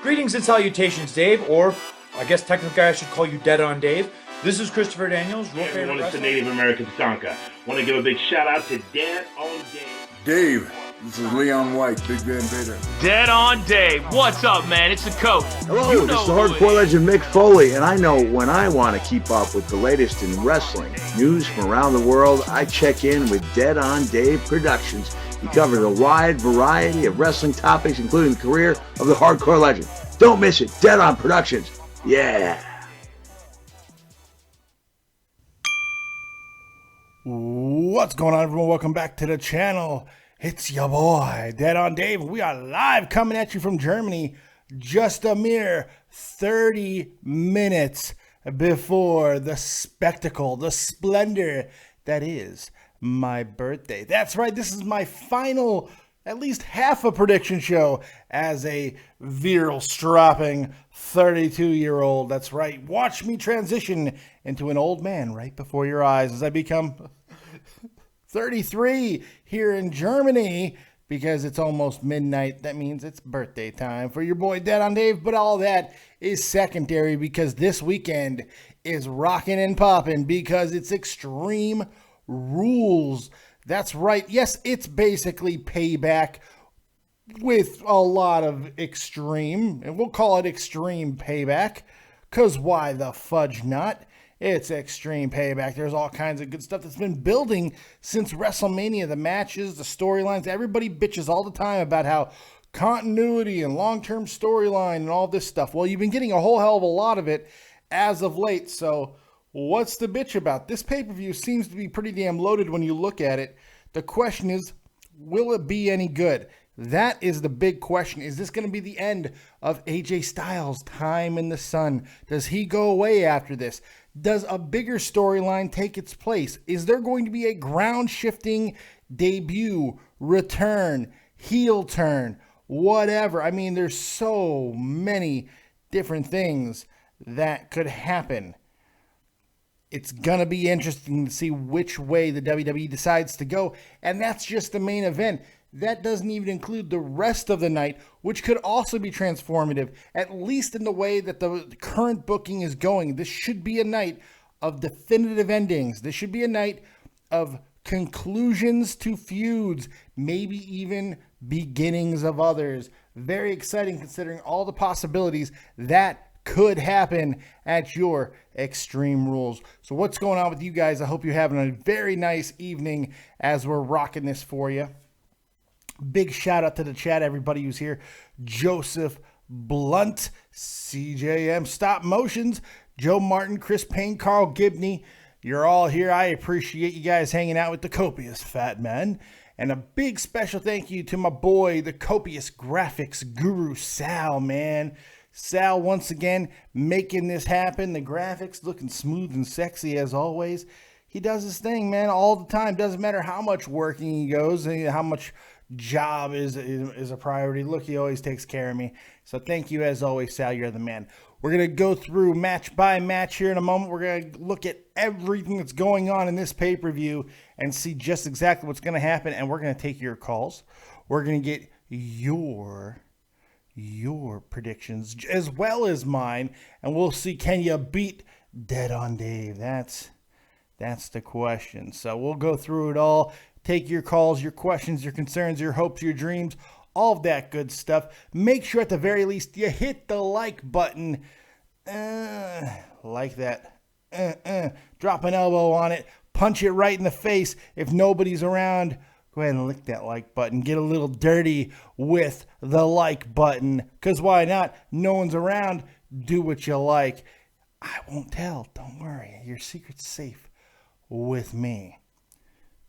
Greetings and salutations, Dave, or I guess technically I should call you Dead on Dave. This is Christopher Daniels. Hey everyone, it's the Native American Tonka. Want to give a big shout out to Dead on Dave. Dave, this is Leon White, Big Van Vader. Dead on Dave. What's up, man? It's the coach. Hello, this is the hardcore legend Mick Foley, and I know when I want to keep up with the latest in wrestling news from around the world, I check in with Dead on Dave Productions. He covers a wide variety of wrestling topics, including the career of the hardcore legend. Don't miss it. Dead on Productions. Yeah. What's going on, everyone? Welcome back to the channel. It's your boy, Dead on Dave. We are live coming at you from Germany just a mere 30 minutes before the spectacle, the splendor that is my birthday. That's right, this is my final, at least half a prediction show as a virile, strapping 32-year-old. That's right, watch me transition into an old man right before your eyes as I become 33 here in Germany because it's almost midnight. That means it's birthday time for your boy Dead on Dave, but all that is secondary because this weekend is rocking and popping because it's Extreme Rules. That's right. Yes, it's basically Payback with a lot of extreme, and we'll call it Extreme Payback because why the fudge not? It's Extreme Payback. There's all kinds of good stuff that's been building since WrestleMania. The matches, the storylines. Everybody bitches all the time about how continuity and long-term storyline and all this stuff. Well, you've been getting a whole hell of a lot of it as of late. So what's the bitch about? This pay-per-view seems to be pretty damn loaded when you look at it. The question is, will it be any good? That is the big question. Is this going to be the end of AJ Styles' time in the sun? Does he go away after this? Does a bigger storyline take its place? Is there going to be a ground-shifting debut, return, heel turn, whatever? I mean, there's so many different things that could happen. It's going to be interesting to see which way the WWE decides to go, and that's just the main event. That doesn't even include the rest of the night, which could also be transformative, at least in the way that the current booking is going. This should be a night of definitive endings. This should be a night of conclusions to feuds, maybe even beginnings of others. Very exciting considering all the possibilities that could happen at your Extreme Rules. So what's going on with you guys? I hope you're having a very nice evening as we're rocking this for you. Big shout out to the chat, everybody who's here. Joseph Blunt, CJM Stop Motions, Joe Martin, Chris Payne, Carl Gibney. You're all here. I appreciate you guys hanging out with the Copious Fat Man. And a big special thank you to my boy, the Copious Graphics Guru, Sal, man. Sal, once again, making this happen. The graphics looking smooth and sexy as always. He does his thing, man, all the time. Doesn't matter how much working he goes and how much job is a priority. Look, he always takes care of me. So thank you as always, Sal. You're the man. We're going to go through match by match here in a moment. We're going to look at everything that's going on in this pay-per-view and see just exactly what's going to happen. And we're going to take your calls. We're going to get your predictions as well as mine. And we'll see, can you beat Dead on Dave? That's the question. So we'll go through it all. Take your calls, your questions, your concerns, your hopes, your dreams, all of that good stuff. Make sure at the very least you hit the like button. Like that. Drop an elbow on it. Punch it right in the face. If nobody's around, go ahead and lick that like button. Get a little dirty with the like button. Because why not? No one's around. Do what you like. I won't tell. Don't worry. Your secret's safe with me.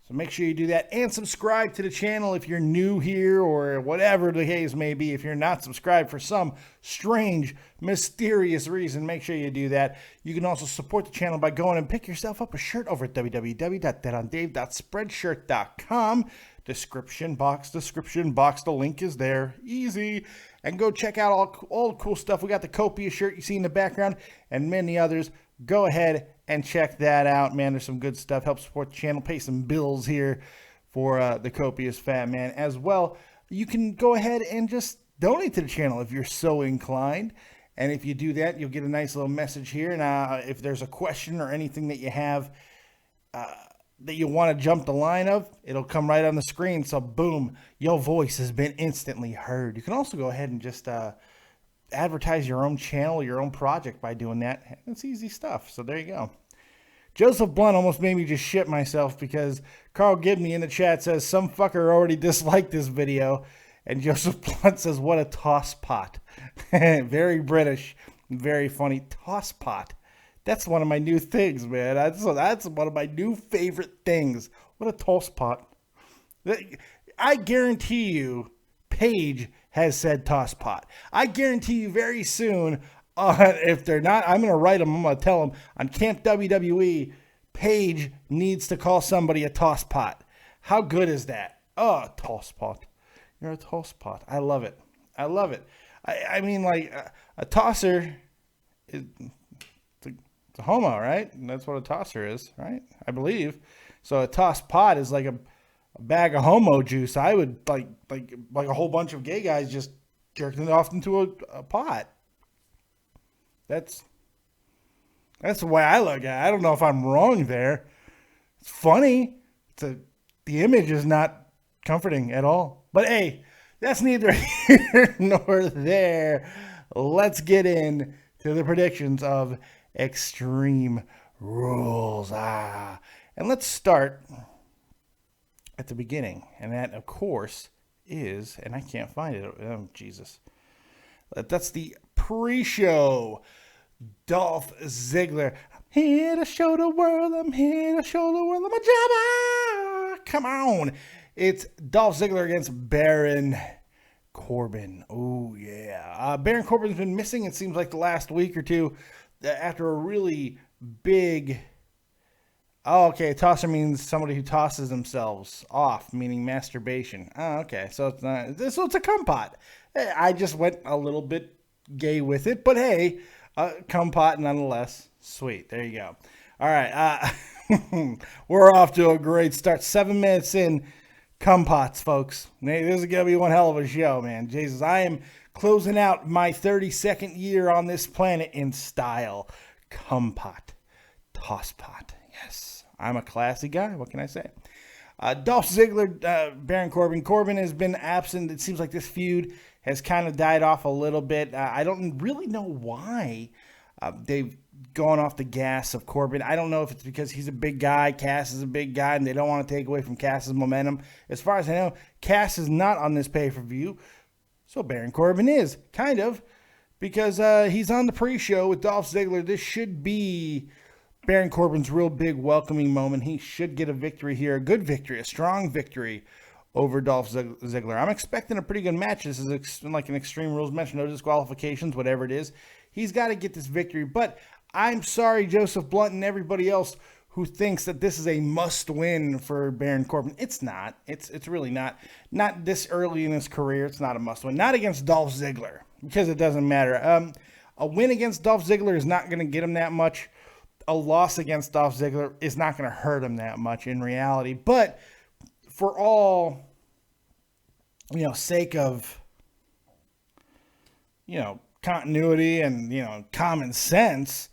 So make sure you do that and subscribe to the channel if you're new here or whatever the case may be. If you're not subscribed for some strange, mysterious reason, make sure you do that. You can also support the channel by going and pick yourself up a shirt over at www.deadondave.spreadshirt.com. Description box. The link is there. Easy. And go check out all the cool stuff. We got the Copia shirt you see in the background and many others. Go ahead and check that out, man. There's some good stuff. Help support the channel. Pay some bills here for the Copious Fat Man as well. You can go ahead and just donate to the channel if you're so inclined. And if you do that, you'll get a nice little message here. And if there's a question or anything that you have that you want to jump the line of, it'll come right on the screen. So boom, your voice has been instantly heard. You can also go ahead and just advertise your own channel, your own project by doing that. It's easy stuff. So there you go. Joseph Blunt almost made me just shit myself because Carl Gibney in the chat says some fucker already disliked this video. And Joseph Blunt says, what a toss pot. Very British, very funny. Toss pot. That's one of my new things, man. That's one of my new favorite things. What a toss pot. I guarantee you, Paige has said toss pot. I guarantee you very soon, if they're not, I'm going to write them. I'm going to tell them on Camp WWE, Paige needs to call somebody a toss pot. How good is that? Oh, toss pot. You're a toss pot. I love it. I love it. I mean, like, a tosser is it's a homo, right? And that's what a tosser is, right? I believe. So a toss pot is like a bag of homo juice. I would like a whole bunch of gay guys just jerking it off into a pot. That's the way I look at it. I don't know if I'm wrong there. It's funny. The image is not comforting at all. But hey, that's neither here nor there. Let's get in to the predictions of Extreme Rules. And let's start at the beginning. And that, of course, is, and I can't find it. Oh, Jesus. That's the pre-show. Dolph Ziggler. I'm here to show the world. I'm here to show the world. I'm a jobber. Come on. It's Dolph Ziggler against Baron Corbin. Oh, yeah. Baron Corbin's been missing, it seems like, the last week or two after a really big... Oh, okay. Tosser means somebody who tosses themselves off, meaning masturbation. Oh, okay. So it's not... So it's a cum pot. I just went a little bit gay with it, but hey, cum pot nonetheless. Sweet. There you go. All right. We're off to a great start. 7 minutes in. Cum pots, folks. This is going to be one hell of a show, man. Jesus, I am closing out my 32nd year on this planet in style. Cum pot. Toss pot. Yes. I'm a classy guy. What can I say? Dolph Ziggler, Baron Corbin. Corbin has been absent. It seems like this feud has kind of died off a little bit. I don't really know why they've gone off the gas of Corbin. I don't know if it's because he's a big guy, Cass is a big guy, and they don't want to take away from Cass's momentum. As far as I know, Cass is not on this pay-per-view, so Baron Corbin is, kind of, because he's on the pre-show with Dolph Ziggler. This should be Baron Corbin's real big welcoming moment. He should get a victory here, a good victory, a strong victory over Dolph Ziggler. I'm expecting a pretty good match. This is like an Extreme Rules match, no disqualifications, whatever it is. He's got to get this victory, but I'm sorry, Joseph Blunt and everybody else who thinks that this is a must-win for Baron Corbin. It's not. It's really not. Not this early in his career. It's not a must-win. Not against Dolph Ziggler, because it doesn't matter. A win against Dolph Ziggler is not going to get him that much. A loss against Dolph Ziggler is not going to hurt him that much in reality. But for all, sake of, continuity and, common sense,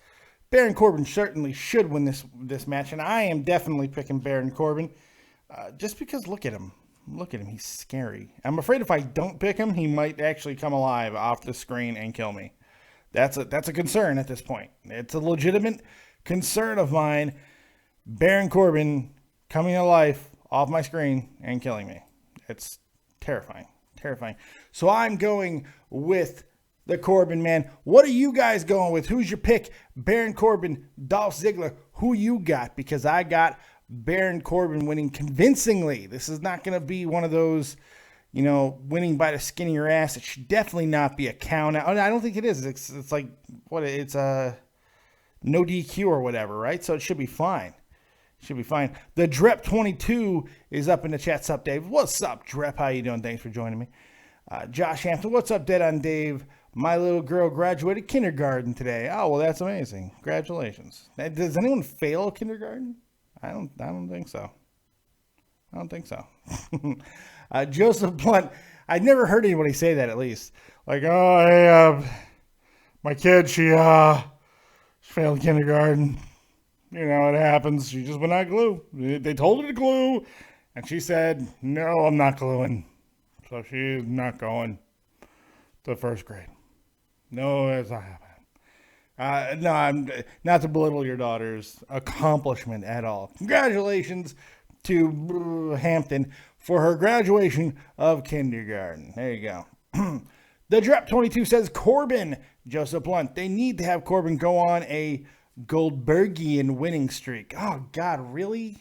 Baron Corbin certainly should win this match, and I am definitely picking Baron Corbin just because look at him. Look at him. He's scary. I'm afraid if I don't pick him, he might actually come alive off the screen and kill me. That's a concern at this point. It's a legitimate concern of mine. Baron Corbin coming to life off my screen and killing me. It's terrifying. Terrifying. So I'm going with the Corbin, man. What are you guys going with? Who's your pick? Baron Corbin, Dolph Ziggler. Who you got? Because I got Baron Corbin winning convincingly. This is not going to be one of those, winning by the skin of your ass. It should definitely not be a count out. I don't think it is. It's like, it's a no DQ or whatever, right? So it should be fine. Should be fine. The Drep22 is up in the chat. What's up, Dave? What's up, Drep? How you doing? Thanks for joining me. Josh Hampton. What's up, Dead on Dave? My little girl graduated kindergarten today. Oh, well, that's amazing. Congratulations. Does anyone fail kindergarten? I don't think so. I don't think so. Joseph Blunt. I'd never heard anybody say that, at least. Like, oh, hey, my kid, she failed kindergarten. You know, it happens. She just went out glue. They told her to glue, and she said, no, I'm not gluing. So she's not going to first grade. No, it's not happening. No, I'm not to belittle your daughter's accomplishment at all. Congratulations to Hampton for her graduation of kindergarten. There you go. The Drep 22 says Corbin, Joseph Blunt. They need to have Corbin go on a Goldbergian winning streak. Oh, God, really?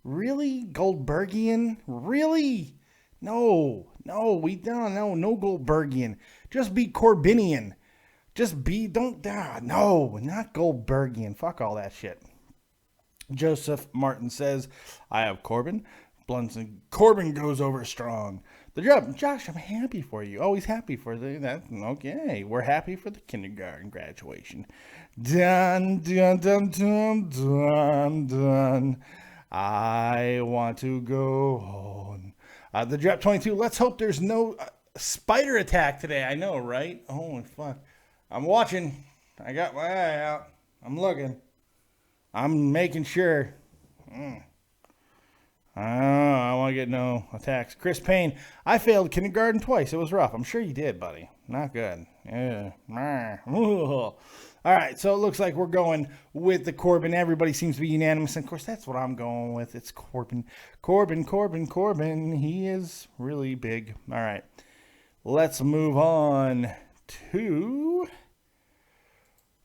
Really? Goldbergian? Really? No, we don't. No Goldbergian. Just be Corbinian. No, not Goldbergian. Fuck all that shit. Joseph Martin says, I have Corbin. Blunson. Corbin goes over strong. The Drep, Josh, I'm happy for you. Always happy for that. Okay, we're happy for the kindergarten graduation. Dun, dun, dun, dun, dun, dun. I want to go home. The Drep 22, let's hope there's no spider attack today. I know, right? Holy fuck. I'm watching. I got my eye out. I'm looking. I'm making sure. I want to get no attacks. Chris Payne, I failed kindergarten twice. It was rough. I'm sure you did, buddy. Not good. Yeah. All right, so it looks like we're going with the Corbin. Everybody seems to be unanimous. And of course, that's what I'm going with. It's Corbin. Corbin. He is really big. All right, let's move on to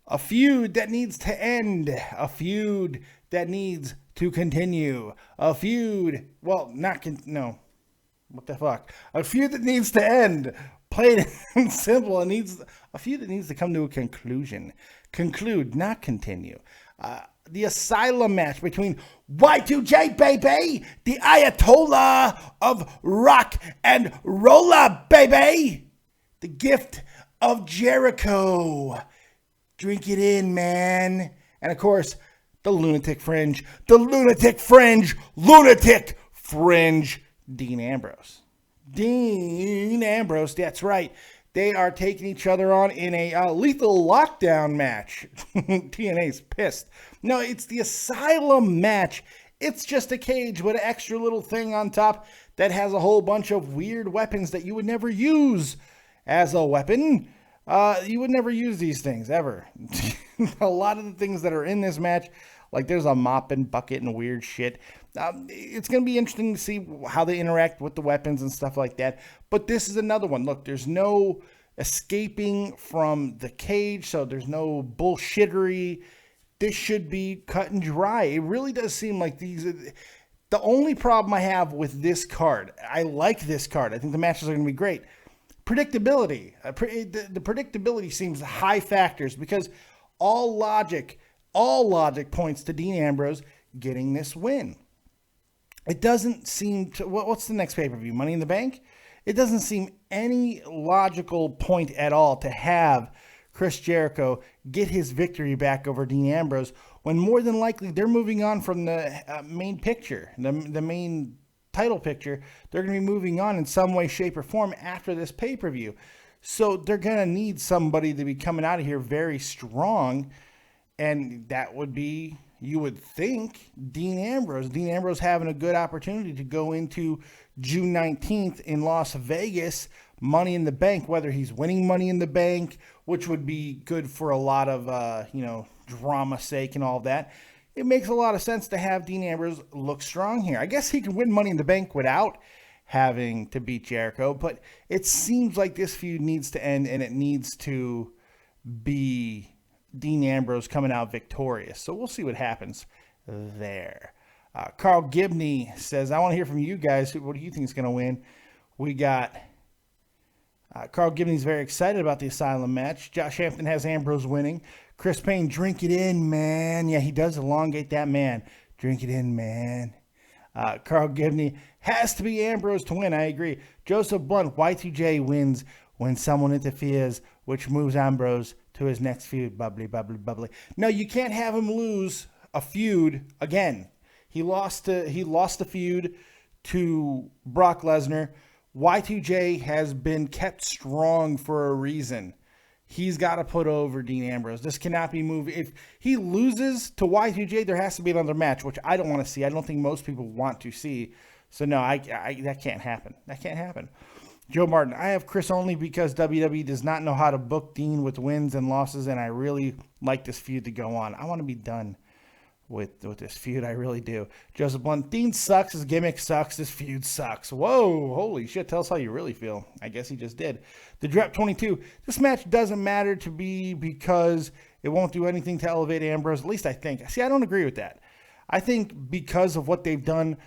a feud that needs to end. A feud that needs to continue. A feud, well, no. What the fuck? A feud that needs to end. Plain and simple. A feud that needs to come to a conclusion. Conclude, not continue. The Asylum match between Y2J, baby, the Ayatollah of rock and rolla, baby, the gift of Jericho. Drink it in, man. And of course, the Lunatic Fringe, Dean Ambrose. Dean Ambrose, that's right. They are taking each other on in a lethal lockdown match. TNA's pissed. No, it's the Asylum match. It's just a cage with an extra little thing on top that has a whole bunch of weird weapons that you would never use as a weapon. You would never use these things, ever. A lot of the things that are in this match, like there's a mop and bucket and weird shit. It's going to be interesting to see how they interact with the weapons and stuff like that. But this is another one. Look, there's no escaping from the cage, so there's no bullshittery. This should be cut and dry. It really does seem like these... The only problem I have with this card, I like this card. I think the matches are going to be great. Predictability. The predictability seems high factors because all logic points to Dean Ambrose getting this win. It doesn't seem to... What's the next pay-per-view? Money in the Bank? It doesn't seem any logical point at all to have Chris Jericho get his victory back over Dean Ambrose when more than likely they're moving on from the main picture, the main title picture. They're going to be moving on in some way, shape, or form after this pay-per-view. So they're going to need somebody to be coming out of here very strong, and that would be... You would think Dean Ambrose. Dean Ambrose having a good opportunity to go into June 19th in Las Vegas, Money in the Bank, whether he's winning Money in the Bank, which would be good for a lot of, drama sake and all that. It makes a lot of sense to have Dean Ambrose look strong here. I guess he can win Money in the Bank without having to beat Jericho, but it seems like this feud needs to end and it needs to be Dean Ambrose coming out victorious. So we'll see what happens there. Carl Gibney says, I want to hear from you guys. What do you think is going to win? We got Carl Gibney's very excited about the Asylum match. Josh Hampton has Ambrose winning. Chris Payne, drink it in, man. Yeah, he does elongate that man. Drink it in, man. Carl Gibney has to be Ambrose to win. I agree. Joseph Blunt, Y2J wins when someone interferes, which moves Ambrose to his next feud. Bubbly. No, you can't have him lose a feud again. He lost the feud to Brock Lesnar Y2J has been kept strong for a reason. He's got to put over Dean Ambrose. This cannot be moved. If he loses to Y2J, there has to be another match, which I don't want to see. I don't think most people want to see. So no, that can't happen. That can't happen. Joe Martin, I have Chris only because WWE does not know how to book Dean with wins and losses, and I really like this feud to go on. I want to be done with this feud. I really do. Joseph Blunt, Dean sucks. His gimmick sucks. This feud sucks. Whoa, holy shit. Tell us how you really feel. I guess he just did. The Drep 22, this match doesn't matter to me because it won't do anything to elevate Ambrose. At least I think. See, I don't agree with that. I think because of what they've done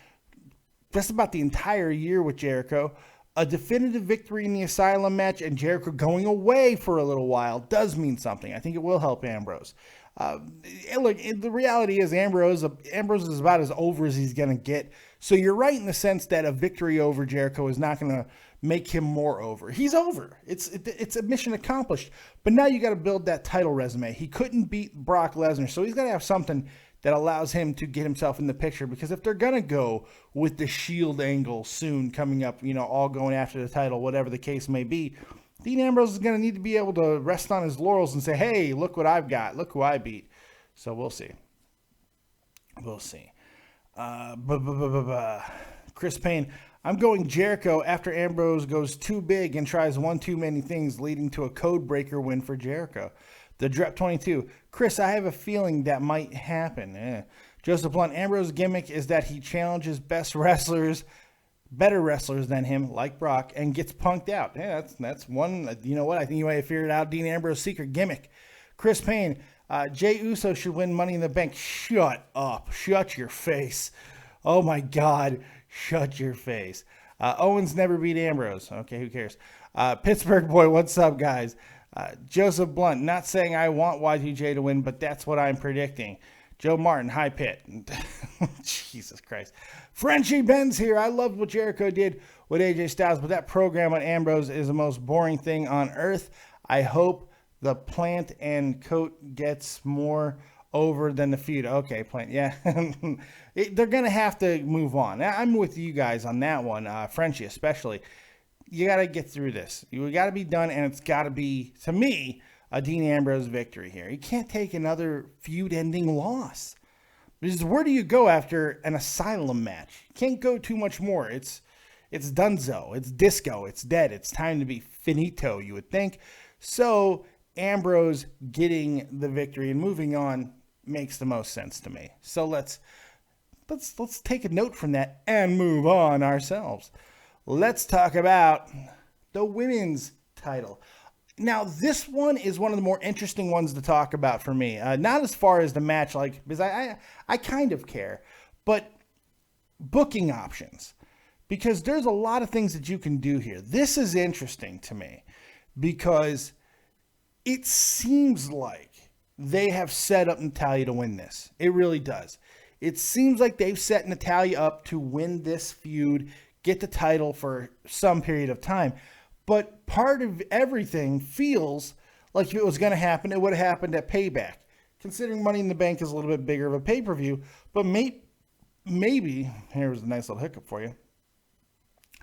just about the entire year with Jericho, a definitive victory in the Asylum match and Jericho going away for a little while does mean something. I think it will help Ambrose. Look, the reality is Ambrose is about as over as he's going to get. So you're right in the sense that a victory over Jericho is not going to make him more over. He's over. It's a mission accomplished. But now you got to build that title resume. He couldn't beat Brock Lesnar, so he's got to have something that allows him to get himself in the picture. Because if they're going to go with the Shield angle soon coming up, all going after the title, whatever the case may be, Dean Ambrose is going to need to be able to rest on his laurels and say, hey, look what I've got. Look who I beat. So we'll see. We'll see. Chris Payne, I'm going Jericho after Ambrose goes too big and tries one too many things, leading to a code breaker win for Jericho. The Drep 22, Chris, I have a feeling that might happen. Joseph Blunt, Ambrose's gimmick is that he challenges better wrestlers than him, like Brock, and gets punked out. Yeah, that's one. You know what? I think you might have figured out Dean Ambrose's secret gimmick. Chris Payne, Jey Uso should win Money in the Bank. Shut up. Shut your face. Oh my God. Shut your face. Owens never beat Ambrose. Okay, who cares? Pittsburgh boy, what's up, guys? Joseph Blunt, not saying I want Y2J to win, but that's what I'm predicting. Joe Martin, hi Pitt. Jesus Christ. Frenchie Ben's here. I loved what Jericho did with AJ Styles, but that program on Ambrose is the most boring thing on earth. I hope the plant and coat gets more over than the feud. Okay, plant. Yeah. They're going to have to move on. I'm with you guys on that one, Frenchie especially. You got to get through this. You got to be done, and it's got to be, to me, a Dean Ambrose victory here. You can't take another feud-ending loss. Because where do you go after an Asylum match? You can't go too much more. It's donezo. It's disco. It's dead. It's time to be finito, you would think. So Ambrose getting the victory and moving on makes the most sense to me. So let's take a note from that and move on ourselves. Let's talk about the women's title. Now, this one is one of the more interesting ones to talk about for me. Not as far as the match, because I kind of care, but booking options. Because there's a lot of things that you can do here. This is interesting to me because it seems like they have set up Natalya to win this. It really does. It seems like they've set Natalya up to win this feud, get the title for some period of time. But part of everything feels like if it was going to happen, it would have happened at Payback. Considering Money in the Bank is a little bit bigger of a pay-per-view, but maybe, here was a nice little hiccup for you,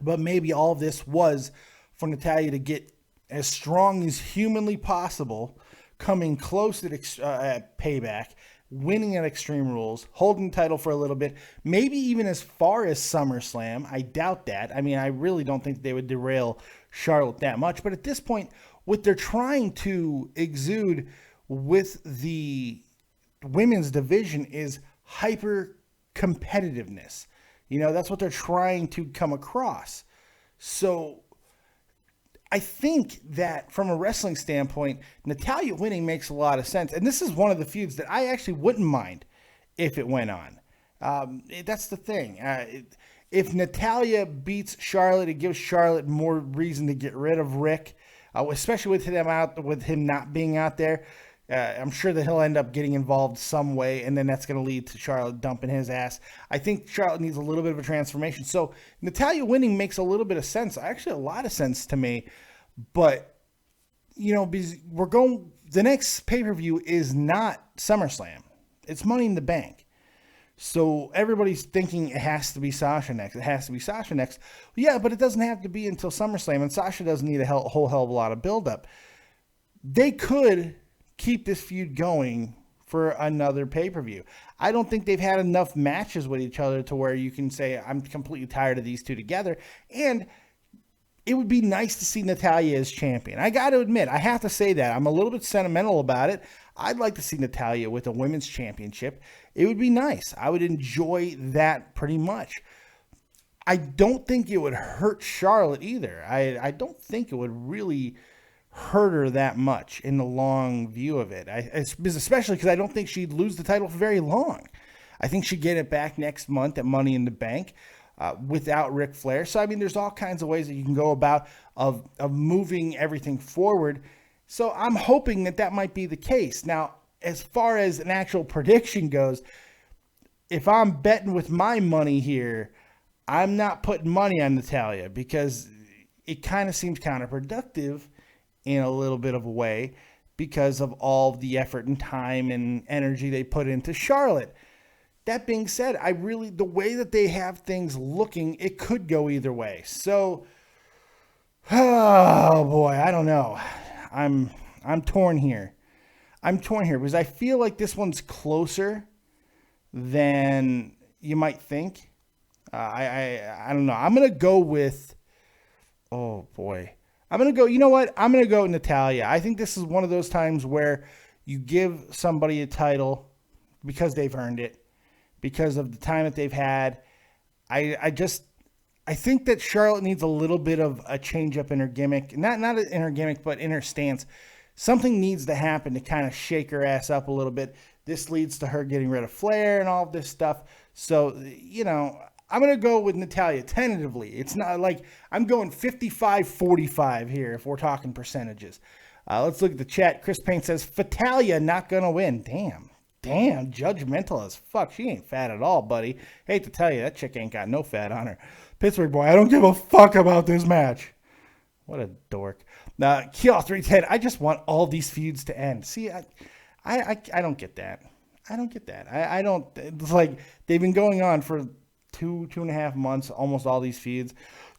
but maybe all of this was for Natalya to get as strong as humanly possible, coming close at Payback, winning at Extreme Rules, holding the title for a little bit, maybe even as far as SummerSlam. I doubt that. I mean, I really don't think they would derail Charlotte that much. But at this point, what they're trying to exude with the women's division is hyper competitiveness. That's what they're trying to come across. So I think that from a wrestling standpoint, Natalya winning makes a lot of sense. And this is one of the feuds that I actually wouldn't mind if it went on. That's the thing. If Natalya beats Charlotte, it gives Charlotte more reason to get rid of Rick, especially with him not being out there. I'm sure that he'll end up getting involved some way, and then that's going to lead to Charlotte dumping his ass. I think Charlotte needs a little bit of a transformation. So Natalya winning makes a little bit of sense, actually a lot of sense to me. But, because the next pay-per-view is not SummerSlam. It's Money in the Bank. So everybody's thinking it has to be Sasha next. It has to be Sasha next. Yeah, but it doesn't have to be until SummerSlam, and Sasha doesn't need a whole hell of a lot of buildup. They could keep this feud going for another pay-per-view. I don't think they've had enough matches with each other to where you can say, I'm completely tired of these two together. And it would be nice to see Natalya as champion. I got to admit, I have to say that. I'm a little bit sentimental about it. I'd like to see Natalya with a women's championship. It would be nice. I would enjoy that pretty much. I don't think it would hurt Charlotte either. I don't think it would really hurt her that much in the long view of it. Especially because I don't think she'd lose the title for very long. I think she'd get it back next month at Money in the Bank without Ric Flair. So, I mean, there's all kinds of ways that you can go about of moving everything forward. So I'm hoping that might be the case. Now, as far as an actual prediction goes, if I'm betting with my money here, I'm not putting money on Natalya because it kind of seems counterproductive in a little bit of a way because of all the effort and time and energy they put into Charlotte. That being said, the way that they have things looking, it could go either way. So, oh boy, I don't know. I'm torn here. I'm torn here because I feel like this one's closer than you might think. I don't know. I'm going to go with, oh boy. I'm going to go, you know what? I'm going to go Natalya. I think this is one of those times where you give somebody a title because they've earned it, because of the time that they've had. I think that Charlotte needs a little bit of a change up in her gimmick. Not in her gimmick, but in her stance. Something needs to happen to kind of shake her ass up a little bit. This leads to her getting rid of Flair and all of this stuff. So, you know, I'm going to go with Natalya tentatively. It's not like I'm going 55-45 here if we're talking percentages. Let's look at the chat. Chris Payne says, Fatalia not going to win. Damn, judgmental as fuck. She ain't fat at all, buddy. Hate to tell you, that chick ain't got no fat on her. Pittsburgh boy, I don't give a fuck about this match. What a dork. Kill 310. I just want all these feuds to end. See, I don't get that. I don't get that. I don't. It's like they've been going on for two and a half months. Almost all these feuds.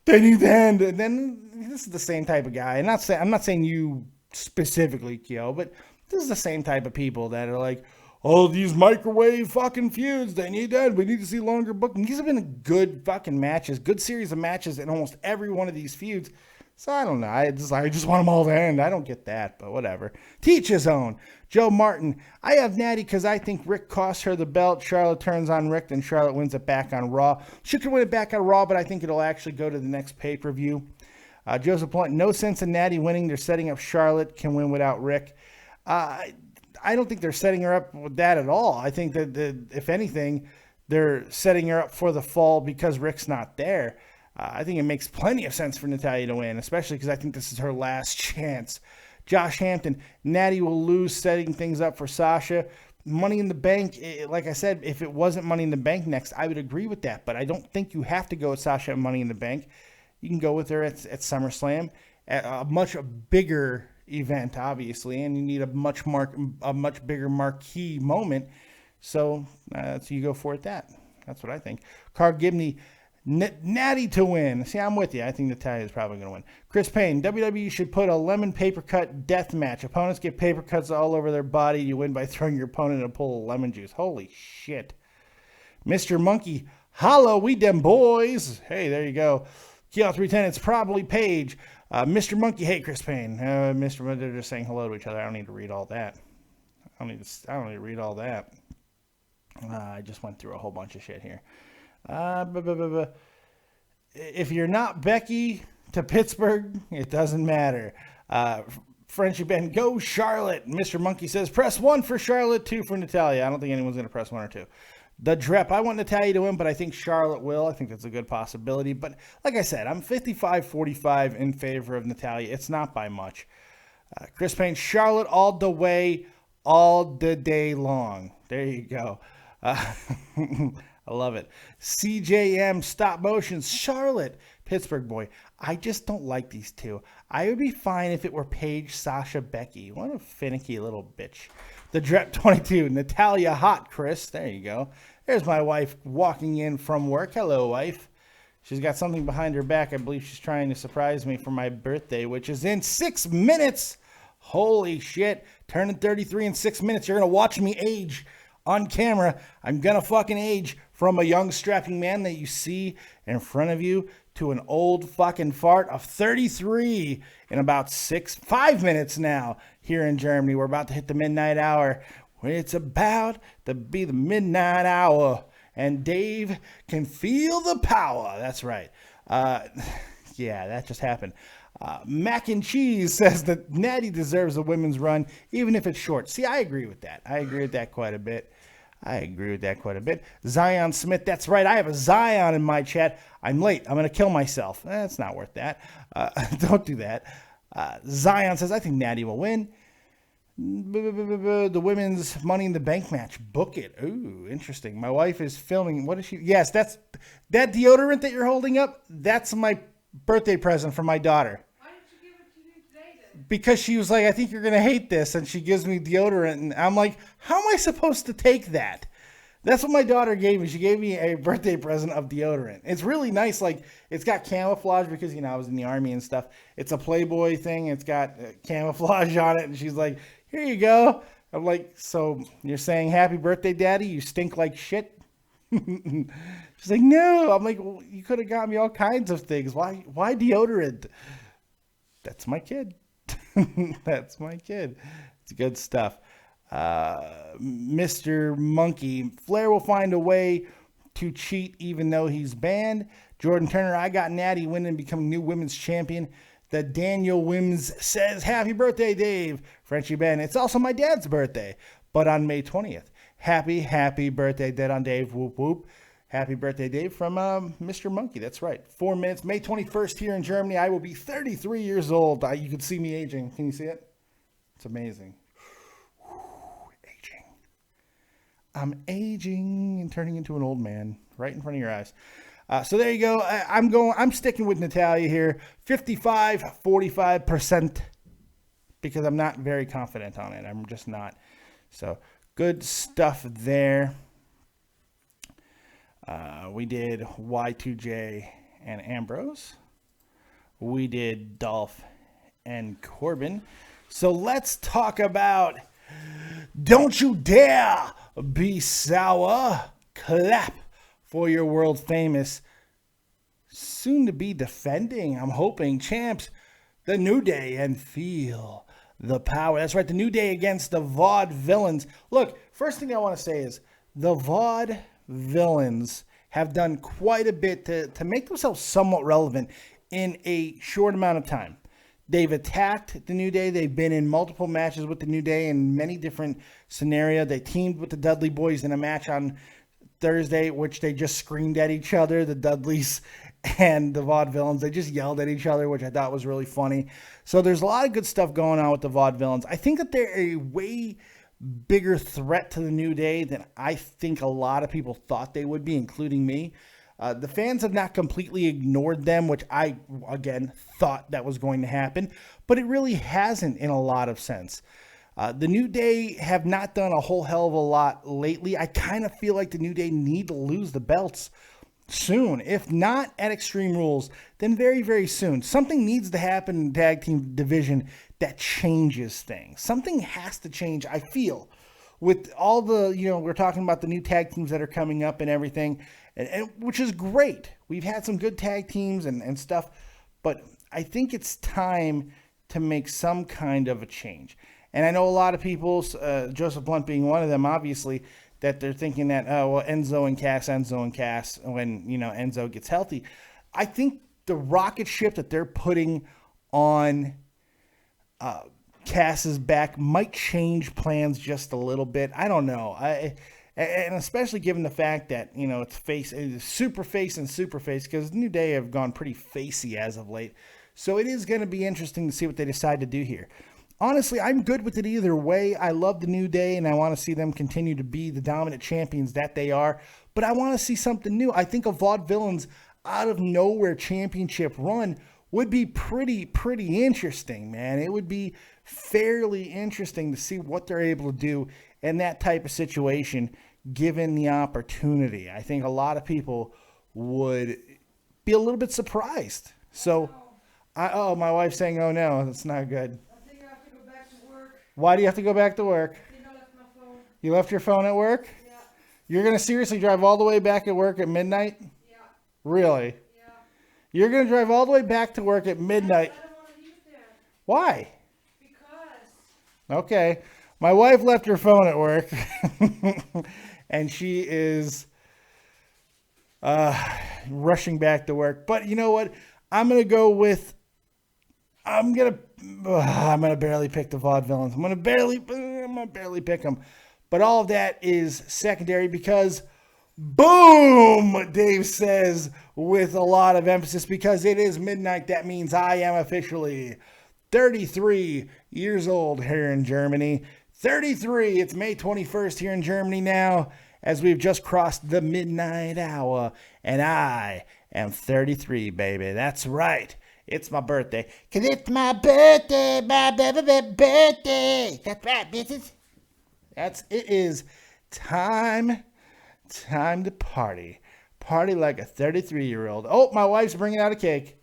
They need to end. And then this is the same type of guy. And I'm not saying you specifically, Kyo, but this is the same type of people that are like, oh, these microwave fucking feuds, they need that. We need to see longer booking. These have been good fucking matches, good series of matches in almost every one of these feuds. So I don't know. I just want them all to end. I don't get that, but whatever. Teach his own. Joe Martin. I have Natty because I think Rick cost her the belt. Charlotte turns on Rick, then Charlotte wins it back on Raw. She could win it back on Raw, but I think it'll actually go to the next pay-per-view. Joseph Blunt. No sense in Natty winning. They're setting up Charlotte can win without Rick. I don't think they're setting her up with that at all. I think that, if anything, they're setting her up for the fall because Rick's not there. I think it makes plenty of sense for Natalya to win, especially because I think this is her last chance. Josh Hampton, Natty will lose, setting things up for Sasha. Money in the Bank, like I said, if it wasn't Money in the Bank next, I would agree with that. But I don't think you have to go with Sasha at Money in the Bank. You can go with her at SummerSlam, at a much bigger event, obviously, and you need a much bigger marquee moment. So you go for it. That's what I think. Carl Gibney, Natty to win. See, I'm with you. I think Natalya is probably going to win. Chris Payne, WWE should put a lemon paper cut death match. Opponents get paper cuts all over their body. You win by throwing your opponent in a pool of lemon juice. Holy shit. Mr. Monkey, holla, we dem boys. Hey, there you go. Kill 310, it's probably Paige. Mr. Monkey, hey, Chris Payne. Mr. Monkey, they're just saying hello to each other. I don't need to read all that. I don't need to read all that. I just went through a whole bunch of shit here. If you're not Becky to Pittsburgh, it doesn't matter. Friendship and go Charlotte. Mr. Monkey says, press 1 for Charlotte, 2 for Natalya. I don't think anyone's going to press 1 or 2. The Drep, I want Natalya to win, but I think Charlotte will. I think that's a good possibility. But like I said, I'm 55-45 in favor of Natalya. It's not by much. Chris Payne, Charlotte all the way, all the day long. There you go. I love it. CJM, stop motions, Charlotte, Pittsburgh boy. I just don't like these two. I would be fine if it were Paige, Sasha, Becky. What a finicky little bitch. The Drep 22, Natalia Hot Chris. There you go. There's my wife walking in from work. Hello, wife. She's got something behind her back. I believe she's trying to surprise me for my birthday, which is in 6 minutes. Holy shit. Turning 33 in 6 minutes. You're going to watch me age on camera. I'm going to fucking age from a young strapping man that you see in front of you to an old fucking fart of 33 in about 5 minutes now here in Germany. We're about to hit the midnight hour. It's about to be the midnight hour, and Dave can feel the power. That's right. Yeah, that just happened. Mac and Cheese says that Natty deserves a women's run, even if it's short. See, I agree with that. I agree with that quite a bit. Zion Smith, that's right. I have a Zion in my chat. I'm late. I'm going to kill myself. It's not worth that. Don't do that. Zion says, I think Natty will win. The women's Money in the Bank match. Book it. Ooh, interesting. My wife is filming. What is she? Yes, that's that deodorant that you're holding up. That's my birthday present for my daughter. Why didn't you give it to me today then? Because she was like, I think you're going to hate this. And she gives me deodorant. And I'm like, how am I supposed to take that? That's what my daughter gave me. She gave me a birthday present of deodorant. It's really nice. Like, it's got camouflage because, you know, I was in the Army and stuff. It's a Playboy thing. It's got camouflage on it. And she's like, here you go. I'm like, so you're saying happy birthday, Daddy? You stink like shit? She's like, no. I'm like, well, you could have got me all kinds of things. Why deodorant? That's my kid. That's my kid. It's good stuff. Mr. Monkey, Flair will find a way to cheat even though he's banned. Jordan Turner, I got Natty winning and becoming new women's champion. The Daniel Wims says, happy birthday, Dave. Frenchie Ben, it's also my dad's birthday, but on May 20th. Happy birthday, Dead on Dave. Whoop, whoop. Happy birthday, Dave, from Mr. Monkey. That's right. 4 minutes. May 21st here in Germany. I will be 33 years old. You can see me aging. Can you see it? It's amazing. Aging. I'm aging and turning into an old man right in front of your eyes. So there you go. I'm sticking with Natalia here. 45% because I'm not very confident on it. I'm just not. So good stuff there. We did Y2J and Ambrose. We did Dolph and Corbin. So let's talk about Don't You Dare Be Sour. Clap for your world famous, soon to be defending, I'm hoping, champs, the New Day, and feel the power. That's right, the New Day against the VOD Villains. Look, first thing I want to say is the VOD Villains have done quite a bit to make themselves somewhat relevant in a short amount of time. They've attacked the New Day. They've been in multiple matches with the New Day in many different scenarios. They teamed with the Dudley Boys in a match on Thursday, which they just screamed at each other, the Dudleys and the Vaudevillains. They just yelled at each other, which I thought was really funny. So there's a lot of good stuff going on with the Vaudevillains. I think that they're a way bigger threat to the New Day than I think a lot of people thought they would be, including me. The fans have not completely ignored them, which I, again, thought that was going to happen, but it really hasn't in a lot of sense. The New Day have not done a whole hell of a lot lately. I kind of feel like the New Day need to lose the belts soon. If not at Extreme Rules, then very, very soon. Something needs to happen in the tag team division that changes things. Something has to change, I feel. With all the, we're talking about the new tag teams that are coming up and everything, and which is great. We've had some good tag teams and stuff, but I think it's time to make some kind of a change. And I know a lot of people, Joseph Blunt being one of them, obviously, that they're thinking that, Enzo and Cass, when, Enzo gets healthy. I think the rocket ship that they're putting on Cass's back might change plans just a little bit. I don't know. And especially given the fact that, it's super face and super face, because New Day have gone pretty facey as of late. So it is going to be interesting to see what they decide to do here. Honestly, I'm good with it either way. I love the New Day, and I want to see them continue to be the dominant champions that they are. But I want to see something new. I think a Vaudevillains out of nowhere championship run would be pretty interesting, man. It would be fairly interesting to see what they're able to do in that type of situation, given the opportunity. I think a lot of people would be a little bit surprised. So, my wife's saying, oh no, that's not good. I think I have to go back to work. Why do you have to go back to work? I think I left my phone. You left your phone at work? Yeah. You're going to seriously drive all the way back at work at midnight? Yeah. Really? Yeah. You're going to drive all the way back to work at midnight? I don't want to leave there Why? because Okay. My wife left her phone at work, and she is rushing back to work. But you know what? I'm going to go with, I'm going to barely pick the vaudevillains. I'm going to barely pick them. But all of that is secondary because, boom, Dave says with a lot of emphasis, because it is midnight. That means I am officially 33 years old here in Germany. 33. It's May 21st here in Germany now, as we've just crossed the midnight hour, and I am 33, baby. That's right. It's my birthday. 'Cause it's my birthday, my birthday. That's right, bitches. It is time to party. Party like a 33-year-old. Oh, my wife's bringing out a cake.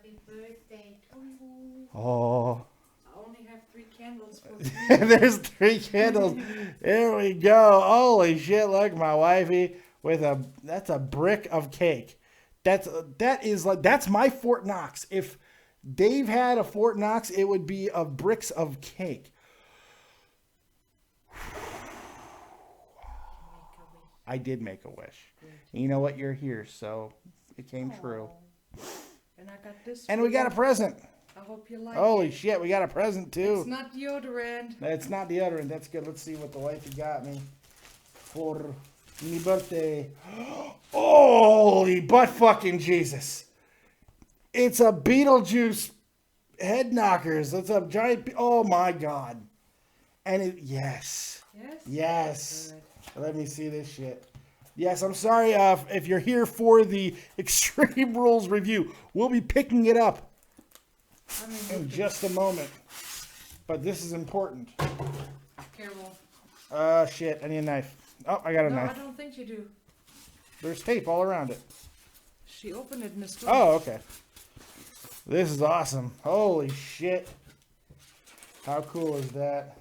happy birthday to you. Oh. I only have 3 candles for you. There's 3 candles. There we go. Holy shit, look, my wifey with that's a brick of cake. That's my Fort Knox. If Dave had a Fort Knox, it would be of bricks of cake. I did make a wish. And you know what? You're here, so it came true. And I got this. And for we got a you. present. I hope you like Holy it. shit, we got a present too. It's not deodorant. It's not deodorant. That's good. Let's see what the wifey got me for my birthday. Holy butt fucking Jesus. It's a Beetlejuice head knockers. It's a giant. Oh my God. And yes. Yes? Yes. Good. Let me see this shit. Yes, I'm sorry if you're here for the Extreme Rules review. We'll be picking it up in just a moment. But this is important. Careful. Shit, I need a knife. Oh, I got a No, knife. I don't think you do. There's tape all around it. She opened it in the store. Oh, okay. This is awesome. Holy shit. How cool is that?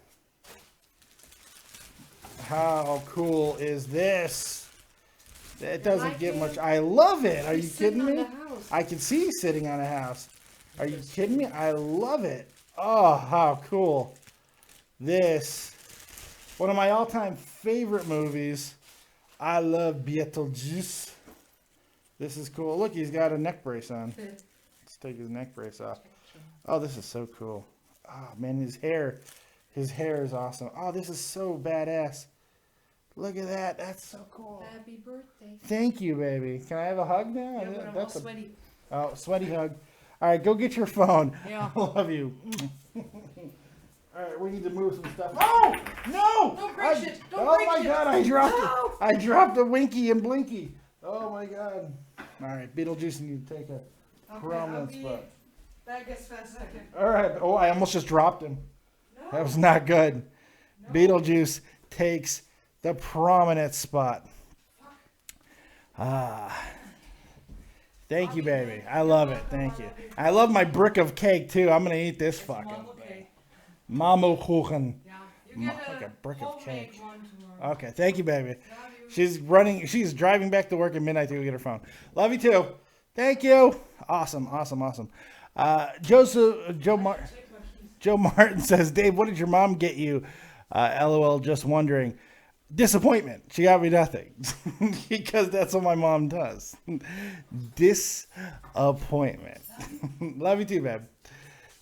How cool is this? It doesn't like get it? much. I love it. Are you He's sitting kidding on me? the house. I can see you sitting on a house. Are you kidding me? I love it. Oh, how cool. This. One of my all-time favorite movies. I love Beetlejuice. This is cool. Look, he's got a neck brace on. Let's take his neck brace off. Oh, this is so cool. Oh, man, his hair is awesome. Oh, this is so badass. Look at that. That's so cool. Happy birthday. Thank you, baby. Can I have a hug now? Yeah, but I'm all sweaty. Sweaty hug. All right, go get your phone. Yeah. I love you. All right, we need to move some stuff. Oh, no! Don't break it. Don't oh break my it. God, I dropped No. it. I dropped a Winky and Blinky. Oh my God. All right, Beetlejuice, you need to take a prominent spot. Back as fast as I can. All right. Oh, I almost just dropped him. No. That was not good. Beetlejuice takes the prominent spot. Thank you, baby. I love it. Thank you. I love my brick of cake, too. I'm going to eat this fucking thing. Mamokuchen. Yeah. You get Like a brick of homemade cake. one tomorrow. Okay. Thank you, baby. Love you. She's driving back to work at midnight to go get her phone. Love you, too. Thank you. Awesome. Joe Martin says, Dave, what did your mom get you? LOL, just wondering. Disappointment. She got me nothing. Because that's what my mom does. Disappointment. Love you too, babe.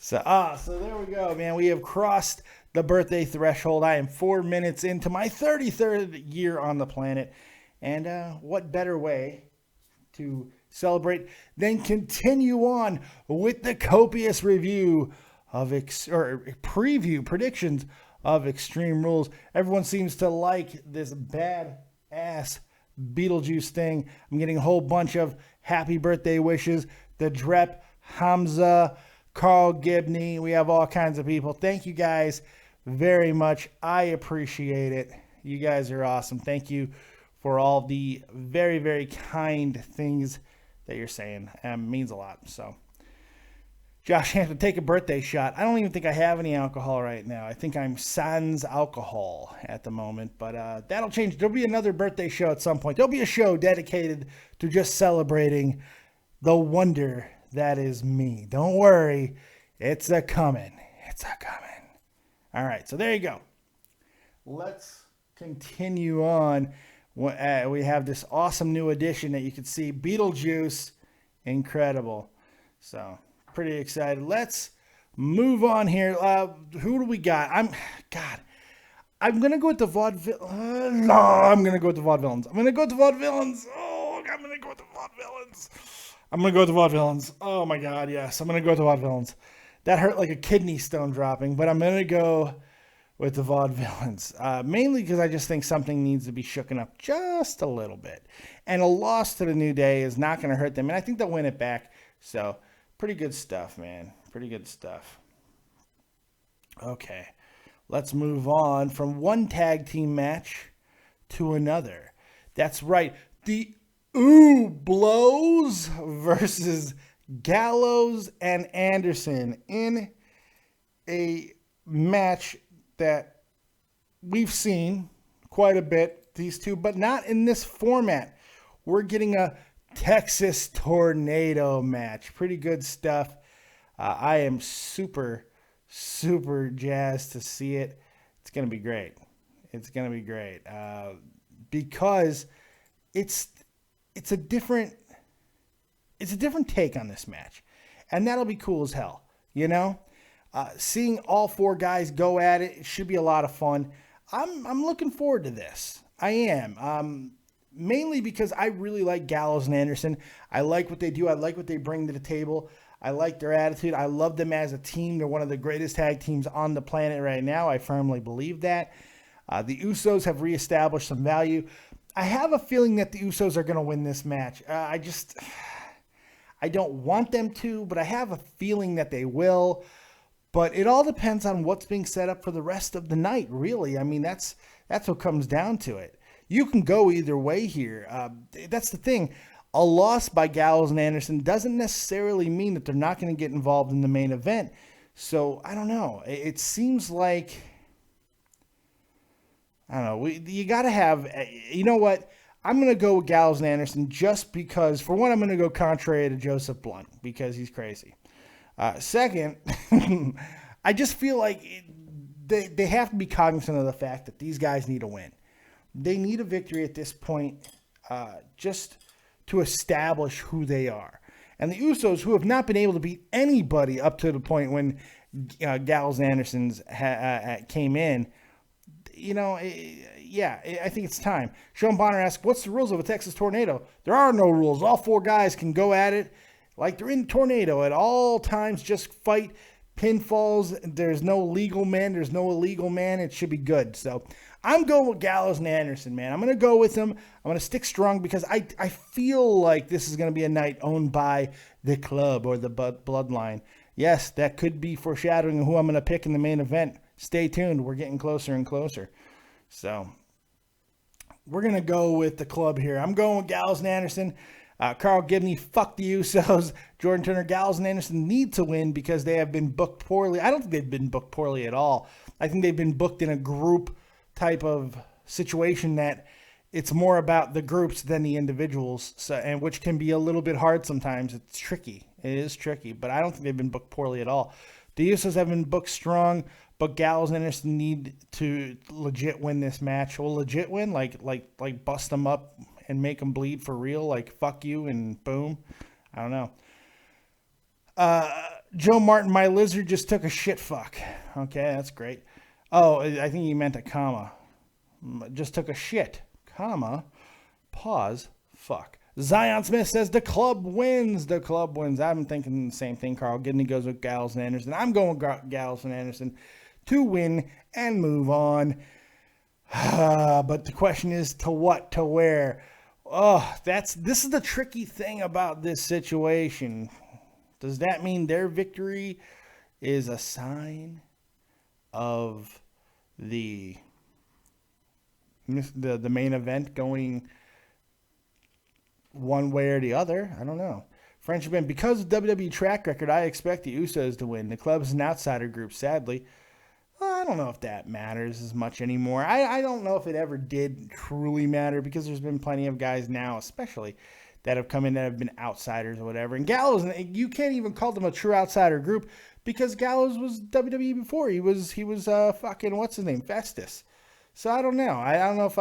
So there we go, man. We have crossed the birthday threshold. I am 4 minutes into my 33rd year on the planet. And what better way to celebrate than continue on with the copious review of preview predictions of Extreme Rules. Everyone seems to like this bad-ass Beetlejuice thing. I'm getting a whole bunch of happy birthday wishes. The Drep Hamza, Carl Gibney. We have all kinds of people. Thank you guys very much. I appreciate it. You guys are awesome. Thank you for all the very, very kind things that you're saying. Means a lot. So, Josh, I have to take a birthday shot. I don't even think I have any alcohol right now. I think I'm sans alcohol at the moment, but that'll change. There'll be another birthday show at some point. There'll be a show dedicated to just celebrating the wonder that is me. Don't worry. It's a coming. It's a coming. All right, so there you go. Let's continue on. We have this awesome new addition that you can see. Beetlejuice. Incredible. So, pretty excited. Let's move on here. Who do we got? I'm going to go with the vaudeville. No, I'm going to go with the vaudevillains. I'm going to go with the vaudevillains. Oh, I'm going to go with the vaudevillains. I'm going to go with the vaudevillains. Oh, my God, yes. I'm going to go with the vaudevillains. That hurt like a kidney stone dropping, but I'm going to go with the vaudevillains. Mainly because I just think something needs to be shooken up just a little bit. And a loss to the New Day is not going to hurt them, and I think they'll win it back. So, pretty good stuff, man. Pretty good stuff. Okay. Let's move on from one tag team match to another. That's right. The Blows versus Gallows and Anderson in a match that we've seen quite a bit, these two, but not in this format. We're getting a Texas Tornado match. Pretty good stuff. I am super, super jazzed to see it. It's going to be great. It's going to be great. Because it's a different take on this match. And that'll be cool as hell. You know? Seeing all four guys go at it should be a lot of fun. I'm looking forward to this. I am. Mainly because I really like Gallows and Anderson. I like what they do. I like what they bring to the table. I like their attitude. I love them as a team. They're one of the greatest tag teams on the planet right now. I firmly believe that. The Usos have reestablished some value. I have a feeling that the Usos are going to win this match. I don't want them to, but I have a feeling that they will. But it all depends on what's being set up for the rest of the night, really. I mean, that's what comes down to it. You can go either way here. That's the thing. A loss by Gallows and Anderson doesn't necessarily mean that they're not going to get involved in the main event. So, I don't know. It seems like, I don't know. You got to have, you know what? I'm going to go with Gallows and Anderson just because, for one, I'm going to go contrary to Joseph Blunt because he's crazy. Second, I just feel like they have to be cognizant of the fact that these guys need a win. They need a victory at this point just to establish who they are. And the Usos, who have not been able to beat anybody up to the point when Gallows and Anderson's came in, you know, I think it's time. Sean Bonner asks, what's the rules of a Texas Tornado? There are no rules. All four guys can go at it like they're in tornado at all times. Just fight pinfalls. There's no legal man. There's no illegal man. It should be good. So I'm going with Gallows and Anderson, man. I'm going to go with them. I'm going to stick strong because I feel like this is going to be a night owned by the club or the bloodline. Yes, that could be foreshadowing who I'm going to pick in the main event. Stay tuned. We're getting closer and closer. So we're going to go with the club here. I'm going with Gallows and Anderson. Carl Gibney, fuck the Usos. Jordan Turner, Gallows and Anderson need to win because they have been booked poorly. I don't think they've been booked poorly at all. I think they've been booked in a group type of situation that it's more about the groups than the individuals, and which can be a little bit hard sometimes. It's tricky. It is tricky, but I don't think they've been booked poorly at all. The Usos have been booked strong, but Gallows and Anderson need to legit win this match. Well, legit win, like bust them up and make them bleed for real, like fuck you and boom. I don't know. Joe Martin, my lizard just took a shit fuck. Okay, that's great. Oh, I think he meant a comma. Just took a shit, comma, pause, fuck. Zion Smith says the club wins. The club wins. I'm thinking the same thing. Carl Gibney goes with Gallows and Anderson. I'm going with Gallows and Anderson to win and move on. But the question is to what, to where? Oh, this is the tricky thing about this situation. Does that mean their victory is a sign of the main event going one way or the other? I don't know. Friendship Ben, because of WWE track record, I expect the Usos to win. The club is an outsider group, sadly. Well, I don't know if that matters as much anymore. I don't know if it ever did truly matter, because there's been plenty of guys now, especially, that have come in that have been outsiders or whatever. And Gallows, you can't even call them a true outsider group, because Gallows was WWE before. He was fucking, what's his name, Festus. So I don't know. I don't know if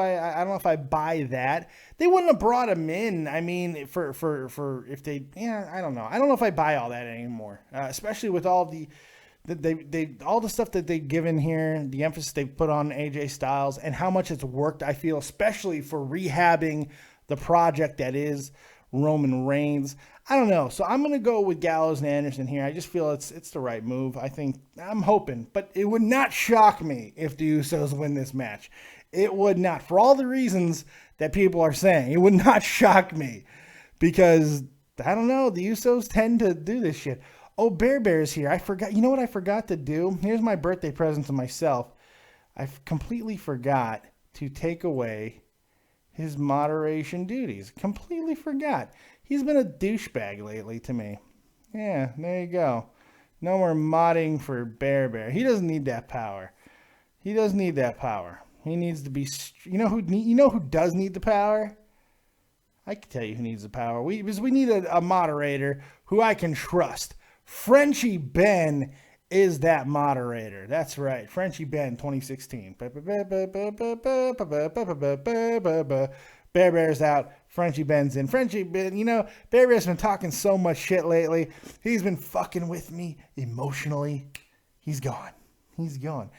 I buy that. They wouldn't have brought him in. I mean, for if they, I don't know. I don't know if I buy all that anymore. Especially with all all the stuff that they've given here, the emphasis they've put on AJ Styles, and how much it's worked. I feel, especially for rehabbing the project that is Roman Reigns. I don't know. So I'm going to go with Gallows and Anderson here. I just feel it's the right move. I'm hoping, but it would not shock me if the Usos win this match. It would not, for all the reasons that people are saying. It would not shock me, because I don't know, the Usos tend to do this shit. Oh, Bear's here. I forgot. You know what I forgot to do? Here's my birthday present to myself. I completely forgot to take away his moderation duties. Completely forgot. He's been a douchebag lately to me. Yeah, there you go. No more modding for Bear. He doesn't need that power. He doesn't need that power. He needs to be. You know who does need the power? I can tell you who needs the power. We need a moderator who I can trust. Frenchie Ben is that moderator. That's right. Frenchie Ben 2016. Bear's out. Frenchie Ben's in. Frenchie Ben, Bear's been talking so much shit lately. He's been fucking with me emotionally. He's gone. He's gone.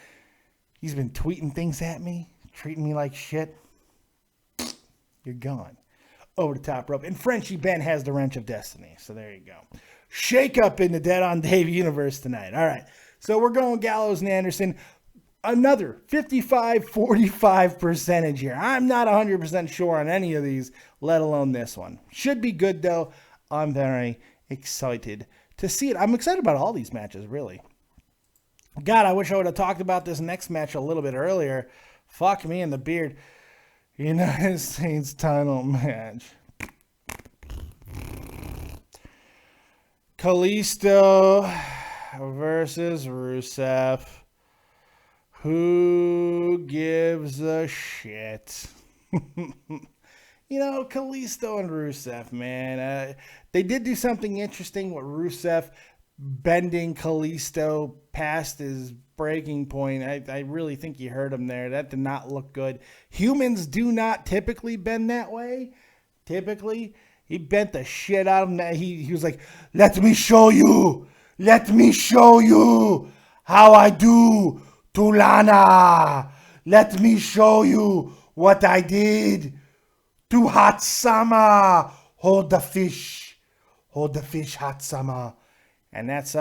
He's been tweeting things at me, treating me like shit. You're gone. Over the top rope. And Frenchie Ben has the wrench of destiny. So there you go. Shake up in the Dead on Dave universe tonight. All right. So we're going Gallows and Anderson. Another 55-45 percentage here. I'm not 100% sure on any of these, let alone this one. Should be good, though. I'm very excited to see it. I'm excited about all these matches, really. God, I wish I would have talked about this next match a little bit earlier. Fuck me in the beard. United States title match. Kalisto versus Rusev. Who gives a shit? Kalisto and Rusev, man. They did do something interesting with Rusev bending Kalisto past his breaking point. I really think you heard him there. That did not look good. Humans do not typically bend that way. Typically. He bent the shit out of him. He was like, let me show you. Let me show you how I do to Lana. Let me show you what I did to Hot Sama. Hold the fish. Hold the fish, Hot Sama. And that's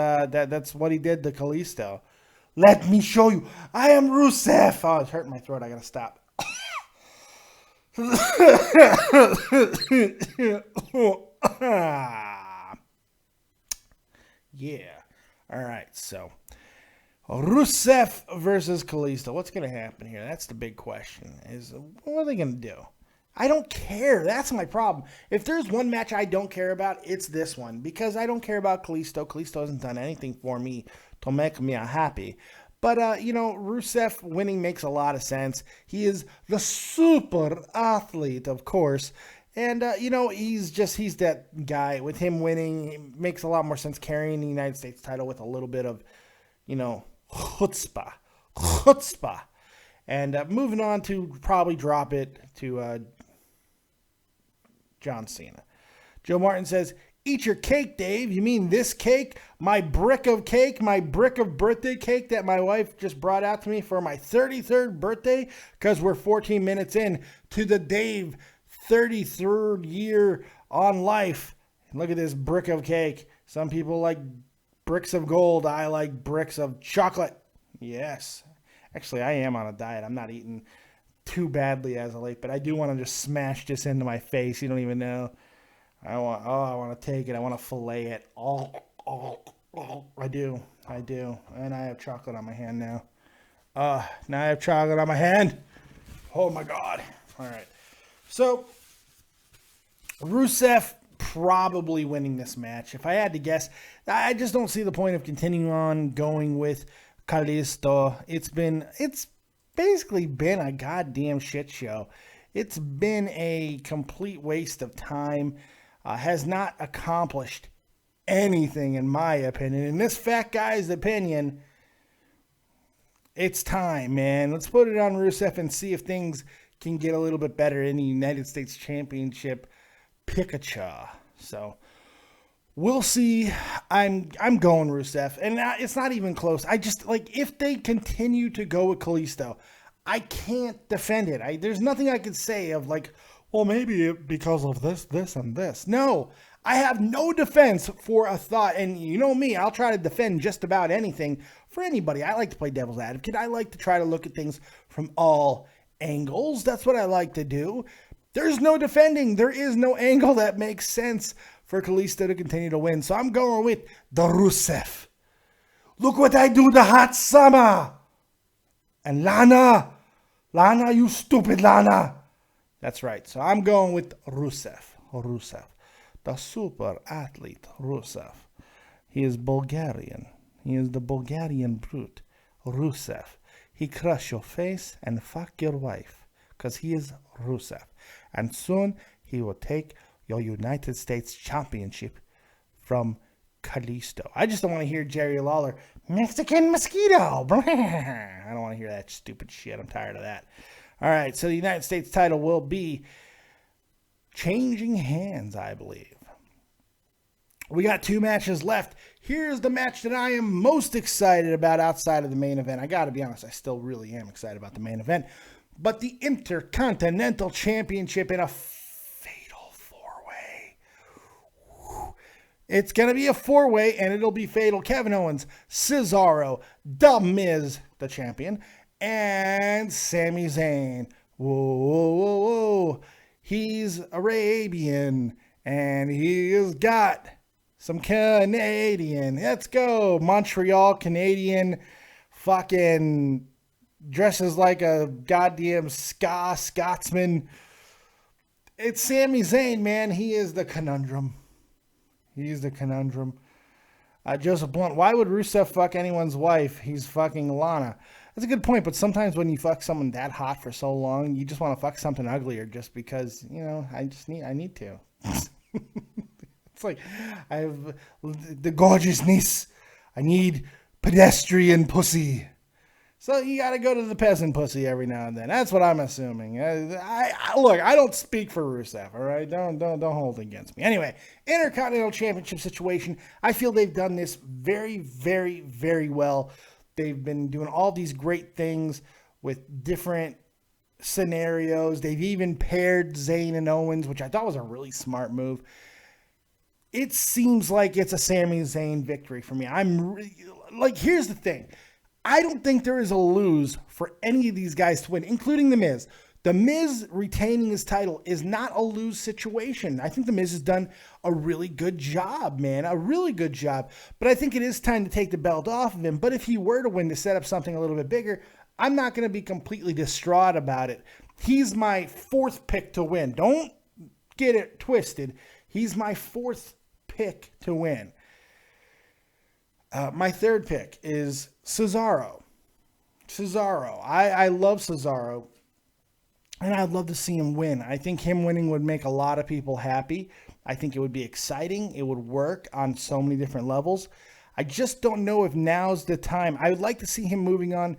what he did to Kalisto. Let me show you. I am Rusev. Oh, it's hurting my throat. I gotta stop. Yeah. All right. So Rusev versus Kalisto. What's going to happen here? That's the big question. What are they going to do? I don't care. That's my problem. If there's one match I don't care about, it's this one, because I don't care about Kalisto. Kalisto hasn't done anything for me to make me happy. But, Rusev winning makes a lot of sense. He is the super athlete, of course. And, he's that guy. With him winning, it makes a lot more sense carrying the United States title with a little bit of, chutzpah. Chutzpah. And moving on to probably drop it to John Cena. Joe Martin says, eat your cake, Dave. You mean this cake? My brick of cake? My brick of birthday cake that my wife just brought out to me for my 33rd birthday? Because we're 14 minutes in to the Dave 33rd year on life. And look at this brick of cake. Some people like bricks of gold. I like bricks of chocolate. Yes. Actually, I am on a diet. I'm not eating too badly as of late, but I do want to just smash this into my face. You don't even know. I want to take it. I want to fillet it. Oh, I do. And I have chocolate on my hand now. Now I have chocolate on my hand. Oh my God. All right. So, Rusev probably winning this match. If I had to guess, I just don't see the point of continuing on going with Kalisto. It's basically been a goddamn shit show. It's been a complete waste of time. Has not accomplished anything, in my opinion. In this fat guy's opinion, it's time, man. Let's put it on Rusev and see if things can get a little bit better in the United States Championship Pikachu. So we'll see. I'm going Rusev, and it's not even close. I just if they continue to go with Kalisto, I can't defend it. There's nothing I can say of well, maybe because of this, and this. No, I have no defense for a thought. And you know me, I'll try to defend just about anything for anybody. I like to play devil's advocate. I like to try to look at things from all angles. That's what I like to do. There's no defending. There is no angle that makes sense for Kalisto to continue to win. So I'm going with the Rusev. Look what I do, the hot summer. And Lana, you stupid Lana. That's right. So I'm going with Rusev. The super athlete Rusev. He is Bulgarian. He is the Bulgarian brute. Rusev. He crush your face and fuck your wife. Because he is Rusev. And soon he will take your United States Championship from Kalisto. I just don't want to hear Jerry Lawler, Mexican mosquito. I don't want to hear that stupid shit. I'm tired of that. All right, so the United States title will be changing hands, I believe. We got 2 matches left. Here's the match that I am most excited about outside of the main event. I got to be honest, I still really am excited about the main event. But the Intercontinental Championship in a fatal 4-way. It's going to be a 4-way, and it'll be fatal. Kevin Owens, Cesaro, The Miz, the champion, and Sami Zayn. Whoa. He's Arabian, and he has got some Canadian. Let's go. Montreal Canadian fucking dresses like a goddamn Scotsman. It's Sami Zayn, man. He is the conundrum. Joseph Blunt, why would Rusev fuck anyone's wife? He's fucking Lana. That's a good point, but sometimes when you fuck someone that hot for so long, you just want to fuck something uglier just because, I need to. It's like, I have the gorgeousness. I need pedestrian pussy. So you got to go to the peasant pussy every now and then. That's what I'm assuming. Look, I don't speak for Rusev, all right? Don't hold it against me. Anyway, Intercontinental Championship situation. I feel they've done this very, very, very well. They've been doing all these great things with different scenarios. They've even paired Zayn and Owens, which I thought was a really smart move. It seems like it's a Sami Zayn victory for me. Here's the thing. I don't think there is a lose for any of these guys to win, including The Miz. The Miz retaining his title is not a lose situation. I think The Miz has done a really good job, man. A really good job. But I think it is time to take the belt off of him. But if he were to win to set up something a little bit bigger, I'm not going to be completely distraught about it. He's my 4th pick to win. Don't get it twisted. He's my 4th pick to win. My 3rd pick is Cesaro. I love Cesaro, and I'd love to see him win. I think him winning would make a lot of people happy. I think it would be exciting. It would work on so many different levels. I just don't know if now's the time. I would like to see him moving on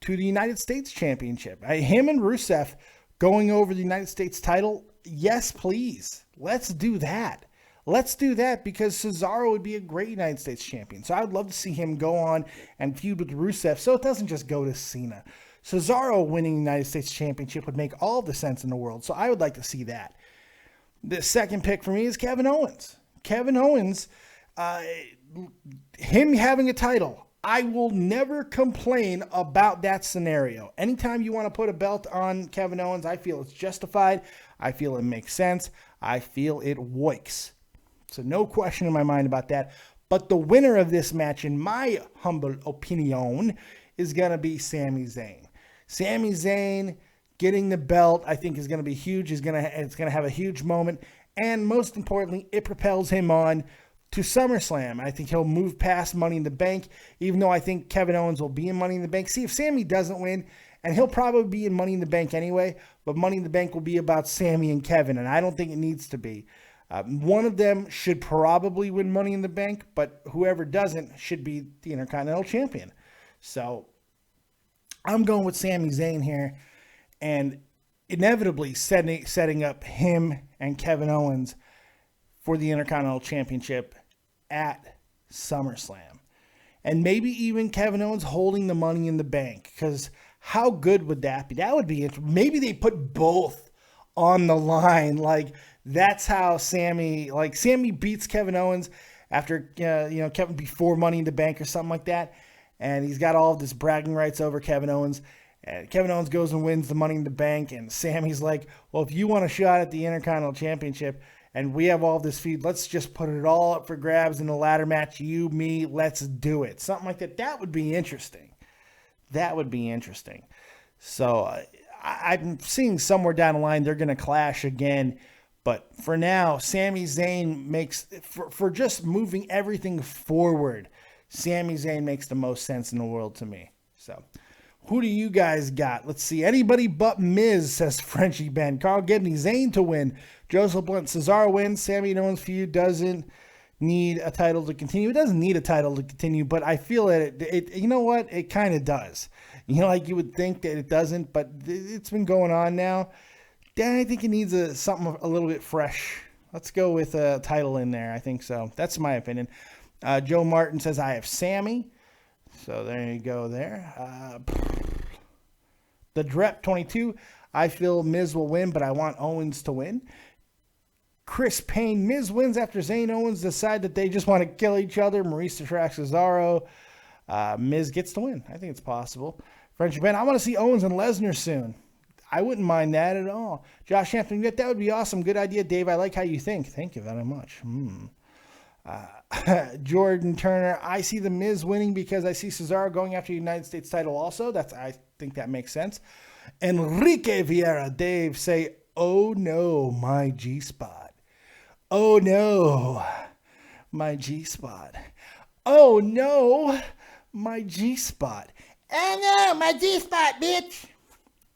to the United States Championship. Him and Rusev going over the United States title, yes, please. Let's do that. Let's do that because Cesaro would be a great United States champion. So I would love to see him go on and feud with Rusev so it doesn't just go to Cena. Cesaro winning the United States Championship would make all the sense in the world. So I would like to see that. The 2nd pick for me is Kevin Owens. Kevin Owens, him having a title. I will never complain about that scenario. Anytime you want to put a belt on Kevin Owens, I feel it's justified. I feel it makes sense. I feel it works. So no question in my mind about that. But the winner of this match, in my humble opinion, is going to be Sami Zayn. Sami Zayn getting the belt, I think, is going to be huge. It's going to have a huge moment. And most importantly, it propels him on to SummerSlam. I think he'll move past Money in the Bank, even though I think Kevin Owens will be in Money in the Bank. See, if Sami doesn't win, and he'll probably be in Money in the Bank anyway, but Money in the Bank will be about Sami and Kevin, and I don't think it needs to be. One of them should probably win Money in the Bank, but whoever doesn't should be the Intercontinental Champion. So I'm going with Sami Zayn here, and inevitably setting up him and Kevin Owens for the Intercontinental Championship at SummerSlam. And maybe even Kevin Owens holding the Money in the Bank, because how good would that be? That would be interesting. Maybe they put both on the line. Like, that's how Sami beats Kevin Owens after, Kevin before Money in the Bank or something like that. And he's got all of this bragging rights over Kevin Owens. And Kevin Owens goes and wins the Money in the Bank. And Sami's like, well, if you want a shot at the Intercontinental Championship and we have all this feud, let's just put it all up for grabs in the ladder match. You, me, let's do it. Something like that. That would be interesting. That would be interesting. So I'm seeing somewhere down the line they're going to clash again. But for now, Sami Zayn makes, for just moving everything forward, Sami Zayn makes the most sense in the world to me. So who do you guys got? Let's see. Anybody but Miz, says Frenchie Ben. Carl Gibney, Zayn to win. Joseph Blunt, Cesaro wins. Sami Owens feud doesn't need a title to continue. It doesn't need a title to continue, but I feel that it you know what? It kind of does. Like you would think that it doesn't, but it's been going on now. Then I think it needs something a little bit fresh. Let's go with a title in there. I think so. That's my opinion. Joe Martin says, I have Sammy. So there you go there. The Drep 22. I feel Miz will win, but I want Owens to win. Chris Payne. Miz wins after Zayn Owens decide that they just want to kill each other. Maurice attracts Cesaro. Miz gets to win. I think it's possible. French Ben. I want to see Owens and Lesnar soon. I wouldn't mind that at all. Josh Anthony, that would be awesome. Good idea, Dave. I like how you think. Thank you very much. Jordan Turner, I see the Miz winning because I see Cesaro going after the United States title also. I think that makes sense. Enrique Vieira, Dave, say, oh no, my G-spot. Oh no, my G-spot. Oh no, my G-spot. Oh no, my G-spot, bitch.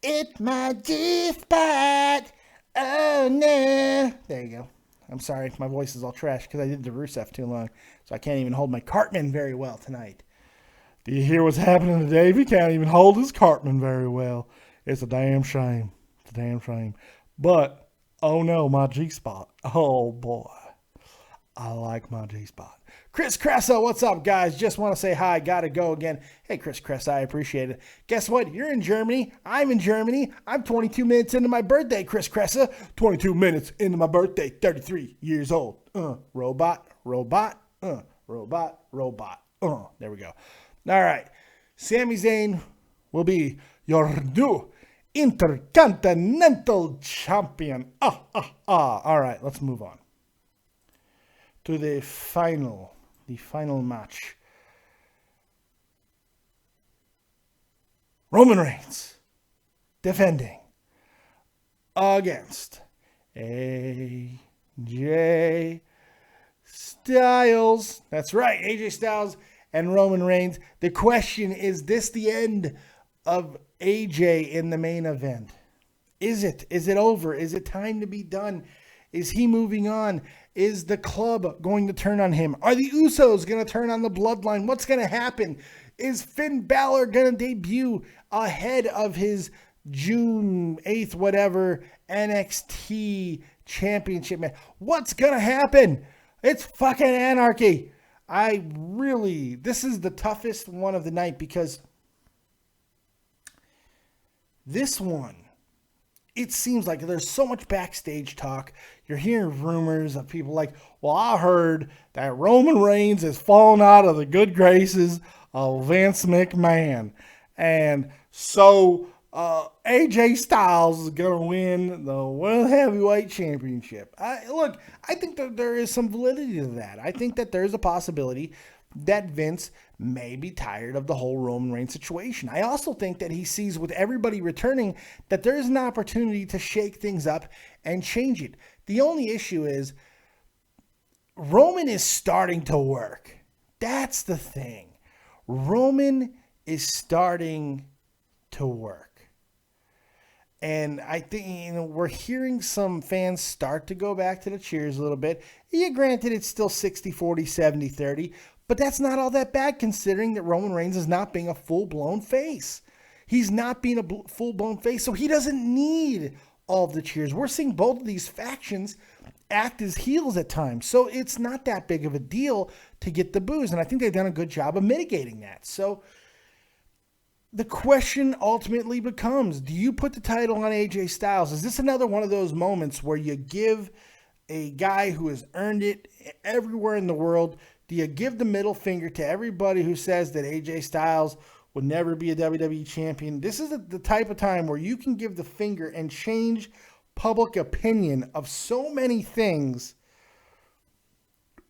It's my G-spot. Oh no. There you go. I'm sorry, my voice is all trash because I did the Rusev too long, so I can't even hold my Cartman very well tonight. Do you hear what's happening to Dave? He can't even hold his Cartman very well. It's a damn shame. It's a damn shame. But, oh no, my G-spot. Oh boy. I like my G-spot. Chris Cressa, what's up, guys? Just want to say hi. Gotta go again. Hey, Chris Cressa, I appreciate it. Guess what? You're in Germany. I'm in Germany. I'm 22 minutes into my birthday, Chris Cressa. 22 minutes into my birthday. 33 years old. Robot. There we go. All right. Sami Zayn will be your new Intercontinental Champion. All right, let's move on to the final match. Roman Reigns defending against AJ Styles. That's right, AJ Styles and Roman Reigns. The question is this the end of AJ in the main event? Is it? Is it over? Is it time to be done? Is he moving on? Is the club going to turn on him? Are the Usos going to turn on the Bloodline? What's going to happen? Is Finn Balor going to debut ahead of his June 8th, whatever, NXT championship match? What's going to happen? It's fucking anarchy. This is the toughest one of the night because this one, it seems like there's so much backstage talk. You're hearing rumors of people like, well, I heard that Roman Reigns has fallen out of the good graces of Vince McMahon. And so AJ Styles is going to win the World Heavyweight Championship. I think that there is some validity to that. I think that there's a possibility that Vince may be tired of the whole Roman Reigns situation. I also think that he sees with everybody returning that there is an opportunity to shake things up and change it. The only issue is Roman is starting to work. That's the thing. Roman is starting to work. And I think, we're hearing some fans start to go back to the cheers a little bit. Yeah, granted, it's still 60-40, 70-30, but that's not all that bad considering that Roman Reigns is not being a full-blown face. He's not being a full-blown face, so he doesn't need all of the cheers. We're seeing both of these factions act as heels at times, so it's not that big of a deal to get the boos, and I think they've done a good job of mitigating that. So the question ultimately becomes, do you put the title on AJ Styles? Is this another one of those moments where you give a guy who has earned it everywhere in the world, do you give the middle finger to everybody who says that AJ Styles will never be a WWE champion? This is the type of time where you can give the finger and change public opinion of so many things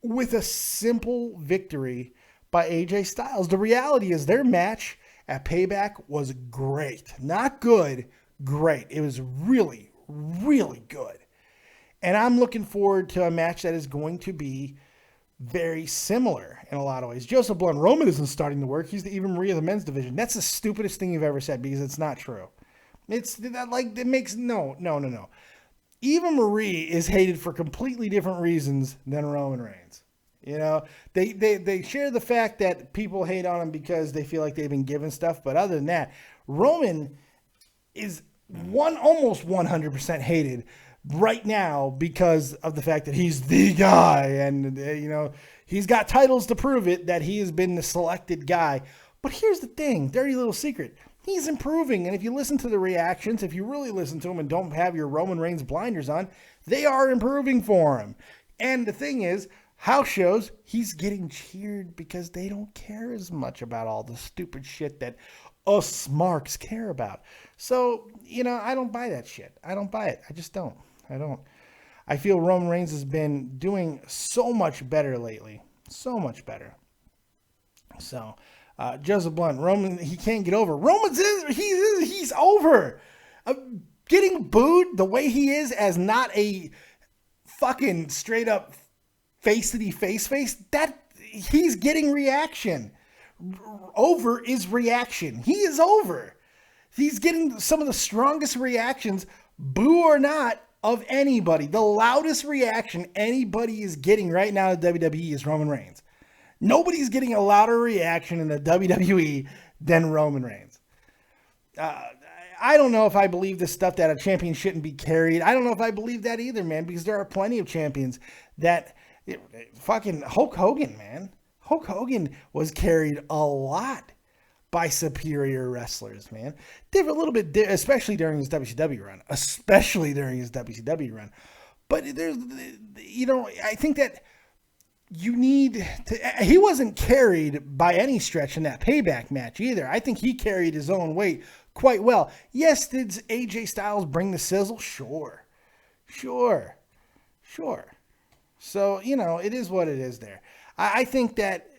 with a simple victory by AJ Styles. The reality is their match at Payback was great. Not good, great. It was really, really good. And I'm looking forward to a match that is going to be very similar in a lot of ways. Joseph Blunt, Roman isn't starting to work. He's the Eva Marie of the men's division. That's the stupidest thing you've ever said because it's not true. It makes no. Eva Marie is hated for completely different reasons than Roman Reigns. You know, they share the fact that people hate on him because they feel like they've been given stuff. But other than that, Roman is almost 100% hated right now because of the fact that he's the guy. And, he's got titles to prove it that he has been the selected guy. But here's the thing, dirty little secret. He's improving. And if you listen to the reactions, if you really listen to him and don't have your Roman Reigns blinders on, they are improving for him. And the thing is, house shows, he's getting cheered because they don't care as much about all the stupid shit that us marks care about. So, I don't buy that shit. I don't buy it. I just don't. I don't. I feel Roman Reigns has been doing so much better lately. So much better. So, Joseph Blunt, Roman, he can't get over. He's over. Getting booed the way he is as not a fucking straight up face-to-the face, that he's getting reaction. Over is reaction. He is over. He's getting some of the strongest reactions, boo or not, of anybody. The loudest reaction anybody is getting right now at WWE is Roman Reigns. Nobody's getting a louder reaction in the WWE than Roman Reigns. I don't know if I believe this stuff that a champion shouldn't be carried. I don't know if I believe that either, man, because there are plenty of champions that fucking Hulk Hogan, man. Hulk Hogan was carried a lot by superior wrestlers, man. They're a little bit, especially during his WCW run. But there's, I think that you need to, he wasn't carried by any stretch in that Payback match either. I think he carried his own weight quite well. Yes, did AJ Styles bring the sizzle? Sure. So, it is what it is there. I think that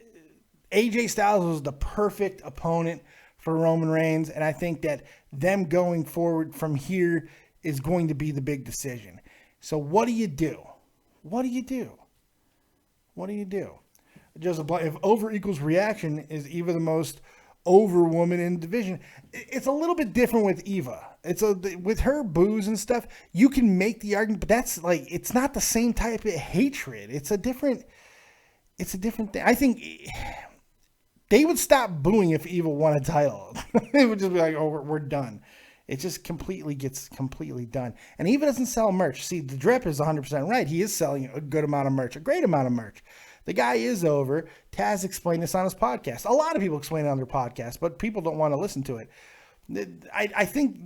AJ Styles was the perfect opponent for Roman Reigns, and I think that them going forward from here is going to be the big decision. So what do you do? Joseph Blunt, if over equals reaction, is Eva the most over woman in the division? It's a little bit different with Eva. With her boos and stuff, you can make the argument, but that's it's not the same type of hatred. It's a different thing. I think they would stop booing if Eva won a title. They would just be like, oh, we're done. It just gets completely done. And Eva doesn't sell merch. See, the Drip is 100% right. He is selling a good amount of merch, a great amount of merch. The guy is over. Taz explained this on his podcast. A lot of people explain it on their podcast, but people don't want to listen to it. I think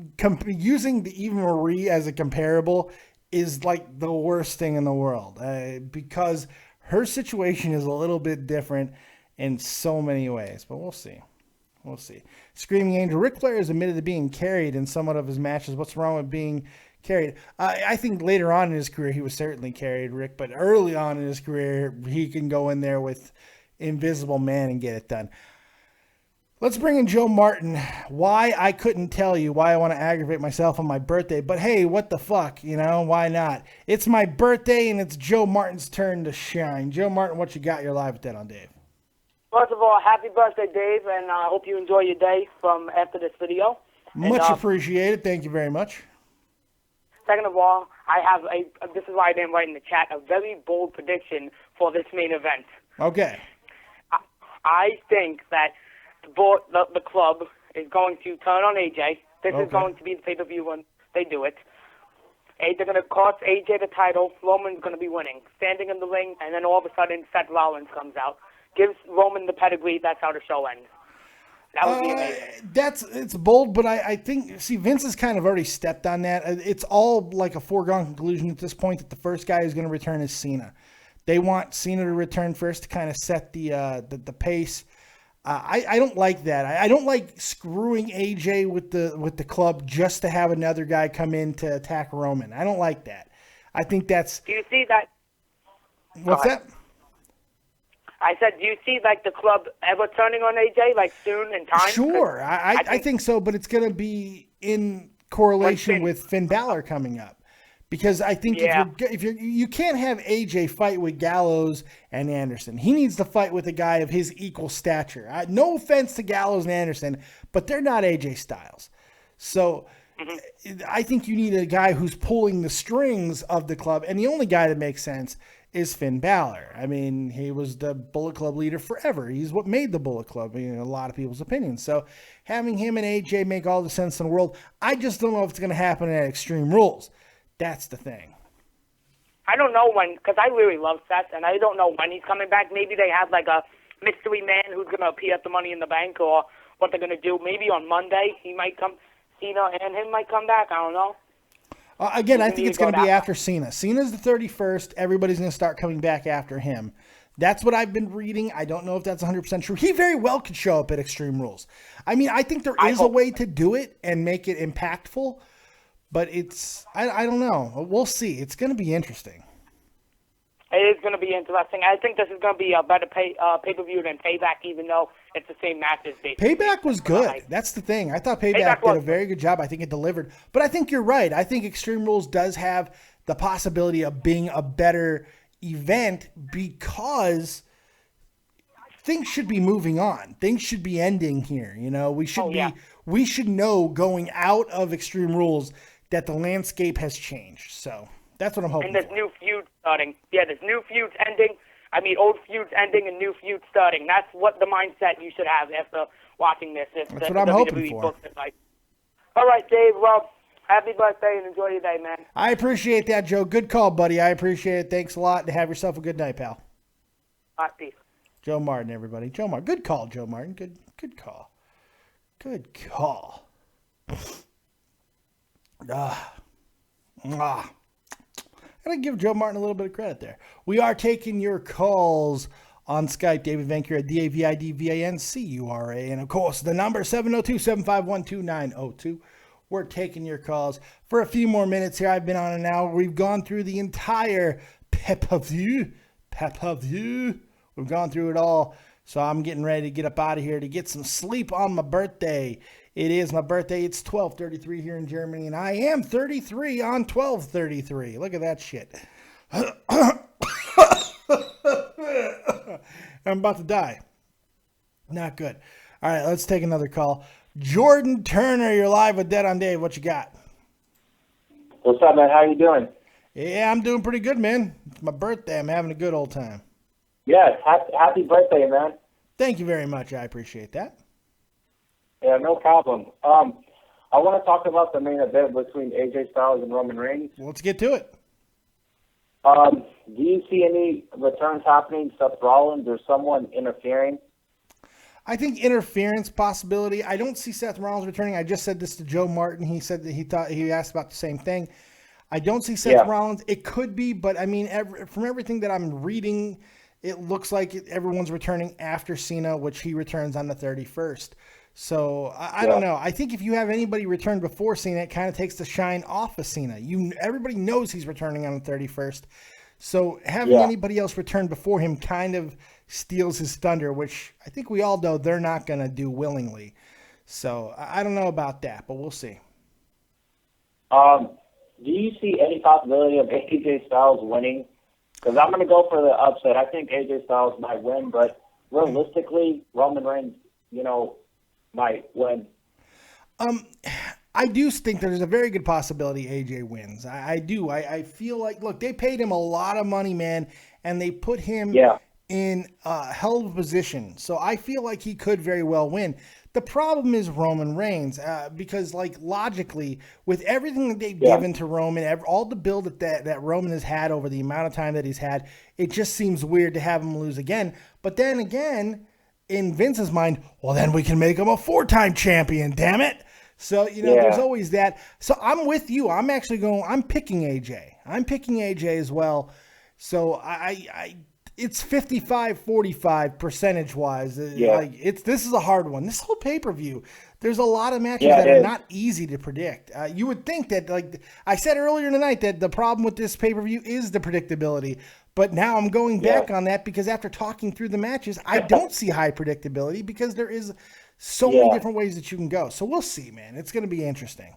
using the Eva Marie as a comparable is like the worst thing in the world because her situation is a little bit different in so many ways, but we'll see. We'll see. Screaming Angel. Ric Flair has admitted to being carried in somewhat of his matches. What's wrong with being carried? I think later on in his career, he was certainly carried, Rick. But early on in his career, he can go in there with Invisible Man and get it done. Let's bring in Joe Martin. Why I couldn't tell you why I want to aggravate myself on my birthday. But hey, what the fuck? You know, why not? It's my birthday and it's Joe Martin's turn to shine. Joe Martin, what you got? You're live with Dead on Dave. First of all, happy birthday, Dave, and I hope you enjoy your day from after this video. Much appreciated. Thank you very much. Second of all, I have this is why I didn't write in the chat, a very bold prediction for this main event. Okay. I think that the club is going to turn on AJ. This is going to be the pay-per-view when they do it. They're going to cost AJ the title. Roman's going to be winning, standing in the ring, and then all of a sudden Seth Rollins comes out. Gives Roman the pedigree. That's how the show ends. That would be amazing. It's bold, but I think, see, Vince has kind of already stepped on that. It's all like a foregone conclusion at this point that the first guy who's going to return is Cena. They want Cena to return first to kind of set the pace. I don't like that. I don't like screwing AJ with the club just to have another guy come in to attack Roman. I don't like that. I think that's. Do you see that? What's that? I said, do you see like the club ever turning on AJ like soon in time? Sure, I think so, but it's going to be in correlation with Finn Balor coming up, because I think if you can't have AJ fight with Gallows and Anderson. He needs to fight with a guy of his equal stature. No offense to Gallows and Anderson, but they're not AJ Styles. So I think you need a guy who's pulling the strings of the club, and the only guy that makes sense is Finn Balor. I mean, he was the Bullet Club leader forever. He's what made the Bullet Club, in a lot of people's opinions. So having him and AJ make all the sense in the world. I just don't know if it's going to happen at Extreme Rules. That's the thing. I don't know when, because I really love Seth, and I don't know when he's coming back. Maybe they have like a mystery man who's going to appear at the Money in the Bank, or what they're going to do. Maybe on Monday he might come, Cena and him might come back. I don't know. Again, I think it's going to be after Cena. Cena's the 31st. Everybody's going to start coming back after him. That's what I've been reading. I don't know if that's 100% true. He very well could show up at Extreme Rules. I mean, I think there is a way to do it and make it impactful, but I don't know. We'll see. It's going to be interesting. It is going to be interesting. I think this is going to be a better pay-per-view than Payback, even though it's the same matches. Payback was good. That's the thing. I thought Payback did a very good job. I think it delivered. But I think you're right. I think Extreme Rules does have the possibility of being a better event because things should be moving on. Things should be ending here. We should know going out of Extreme Rules that the landscape has changed. So that's what I'm hoping. And there's new feuds starting. Yeah, there's new feuds ending. I mean, old feuds ending and new feuds starting. That's what the mindset you should have after watching this. That's what I'm hoping for. All right, Dave. Well, happy birthday and enjoy your day, man. I appreciate that, Joe. Good call, buddy. I appreciate it. Thanks a lot, and have yourself a good night, pal. All right, peace. Joe Martin, everybody. Joe Martin. Good call, Joe Martin. Good call. Good call. I'm going to give Joe Martin a little bit of credit there. We are taking your calls on Skype. David Vancura, DAVIDVANCURA. And, of course, the number 702-751-2902. We're taking your calls for a few more minutes here. I've been on an hour. We've gone through the entire pay-per-view. We've gone through it all. So I'm getting ready to get up out of here to get some sleep on my birthday. It is my birthday. It's 12:33 here in Germany, and I am 33 on 12:33. Look at that shit. I'm about to die. Not good. All right, let's take another call. Jordan Turner, you're live with Dead on Dave. What you got? What's up, man? How you doing? Yeah, I'm doing pretty good, man. It's my birthday. I'm having a good old time. Yes, happy birthday, man. Thank you very much. I appreciate that. Yeah, no problem. I want to talk about the main event between AJ Styles and Roman Reigns. Let's get to it. Do you see any returns happening, Seth Rollins or someone interfering? I think interference possibility. I don't see Seth Rollins returning. I just said this to Joe Martin. He said that he asked about the same thing. I don't see Seth Rollins. It could be, but I mean, from everything that I'm reading, it looks like everyone's returning after Cena, which he returns on the 31st. So I don't know. I think if you have anybody return before Cena, it kind of takes the shine off of Cena. Everybody knows he's returning on the 31st. So having anybody else return before him kind of steals his thunder, which I think we all know they're not going to do willingly. So I don't know about that, but we'll see. Do you see any possibility of AJ Styles winning? Because I'm going to go for the upset. I think AJ Styles might win, but realistically, Roman Reigns, might win. I do think there's a very good possibility AJ wins. I do. I feel like, look, they paid him a lot of money, man, and they put him in a hell of a position. So I feel like he could very well win. The problem is Roman Reigns, because, like, logically, with everything that they've given to Roman, all the build that Roman has had over the amount of time that he's had, it just seems weird to have him lose again. But then again, in Vince's mind, well, then we can make him a 4-time champion, damn it. So, there's always that. So I'm with you. I'm picking AJ. I'm picking AJ as well. So it's 55-45 percentage-wise. This is a hard one. This whole pay-per-view, there's a lot of matches that are not easy to predict. You would think that, like I said earlier tonight, that the problem with this pay-per-view is the predictability. But now I'm going back on that because after talking through the matches, I don't see high predictability because there is so many different ways that you can go. So we'll see, man. It's going to be interesting.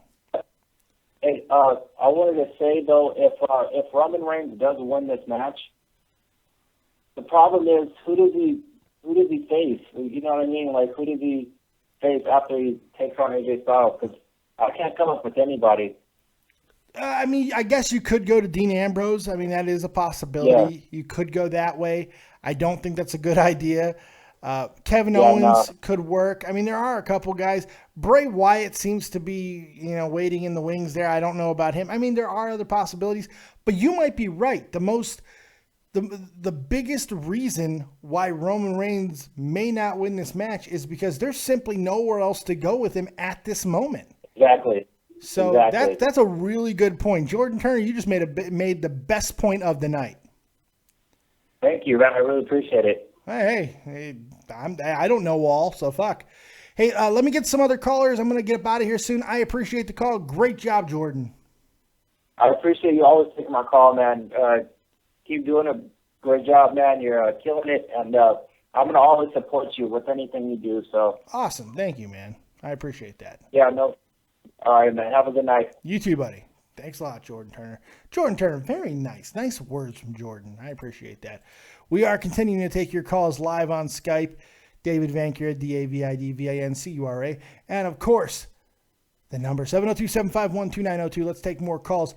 Hey, I wanted to say, though, if Roman Reigns does win this match, the problem is who does he face? You know what I mean? Like, who does he face after he takes on AJ Styles? Because I can't come up with anybody. I guess you could go to Dean Ambrose. I mean, that is a possibility. Yeah. You could go that way. I don't think that's a good idea. Kevin Owens could work. I mean, there are a couple guys. Bray Wyatt seems to be, waiting in the wings there. I don't know about him. I mean, there are other possibilities, but you might be right. The biggest reason why Roman Reigns may not win this match is because there's simply nowhere else to go with him at this moment. Exactly. So that's a really good point. Jordan Turner, you just made the best point of the night. Thank you, man. I really appreciate it. Hey, I don't know all, so fuck. Hey, let me get some other callers. I'm going to get up out of here soon. I appreciate the call. Great job, Jordan. I appreciate you always taking my call, man. Keep doing a great job, man. You're killing it, and I'm going to always support you with anything you do. So awesome. Thank you, man. I appreciate that. Yeah, no. All right, man. Have a good night. You too, buddy. Thanks a lot, Jordan Turner. Jordan Turner, very nice. Nice words from Jordan. I appreciate that. We are continuing to take your calls live on Skype. David Vancura, DavidVancura. And, of course, the number 702-751-2902. Let's take more calls.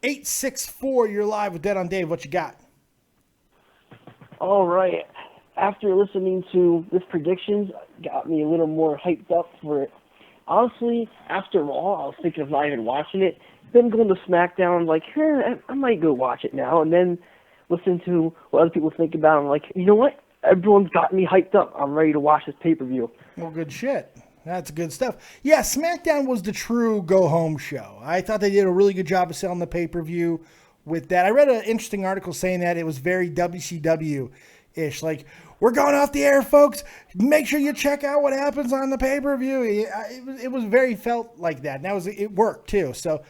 864, you're live with Dead on Dave. What you got? All right. After listening to this predictions, got me a little more hyped up for it. Honestly, after Raw, I was thinking of not even watching it. Then going to SmackDown, like, I might go watch it now. And then listen to what other people think about it. I'm like, you know what? Everyone's got me hyped up. I'm ready to watch this pay-per-view. Well, good shit. That's good stuff. Yeah, SmackDown was the true go-home show. I thought they did a really good job of selling the pay-per-view with that. I read an interesting article saying that it was very WCW-ish. Like, we're going off the air, folks. Make sure you check out what happens on the pay-per-view. It was very felt like that. And it worked, too. So,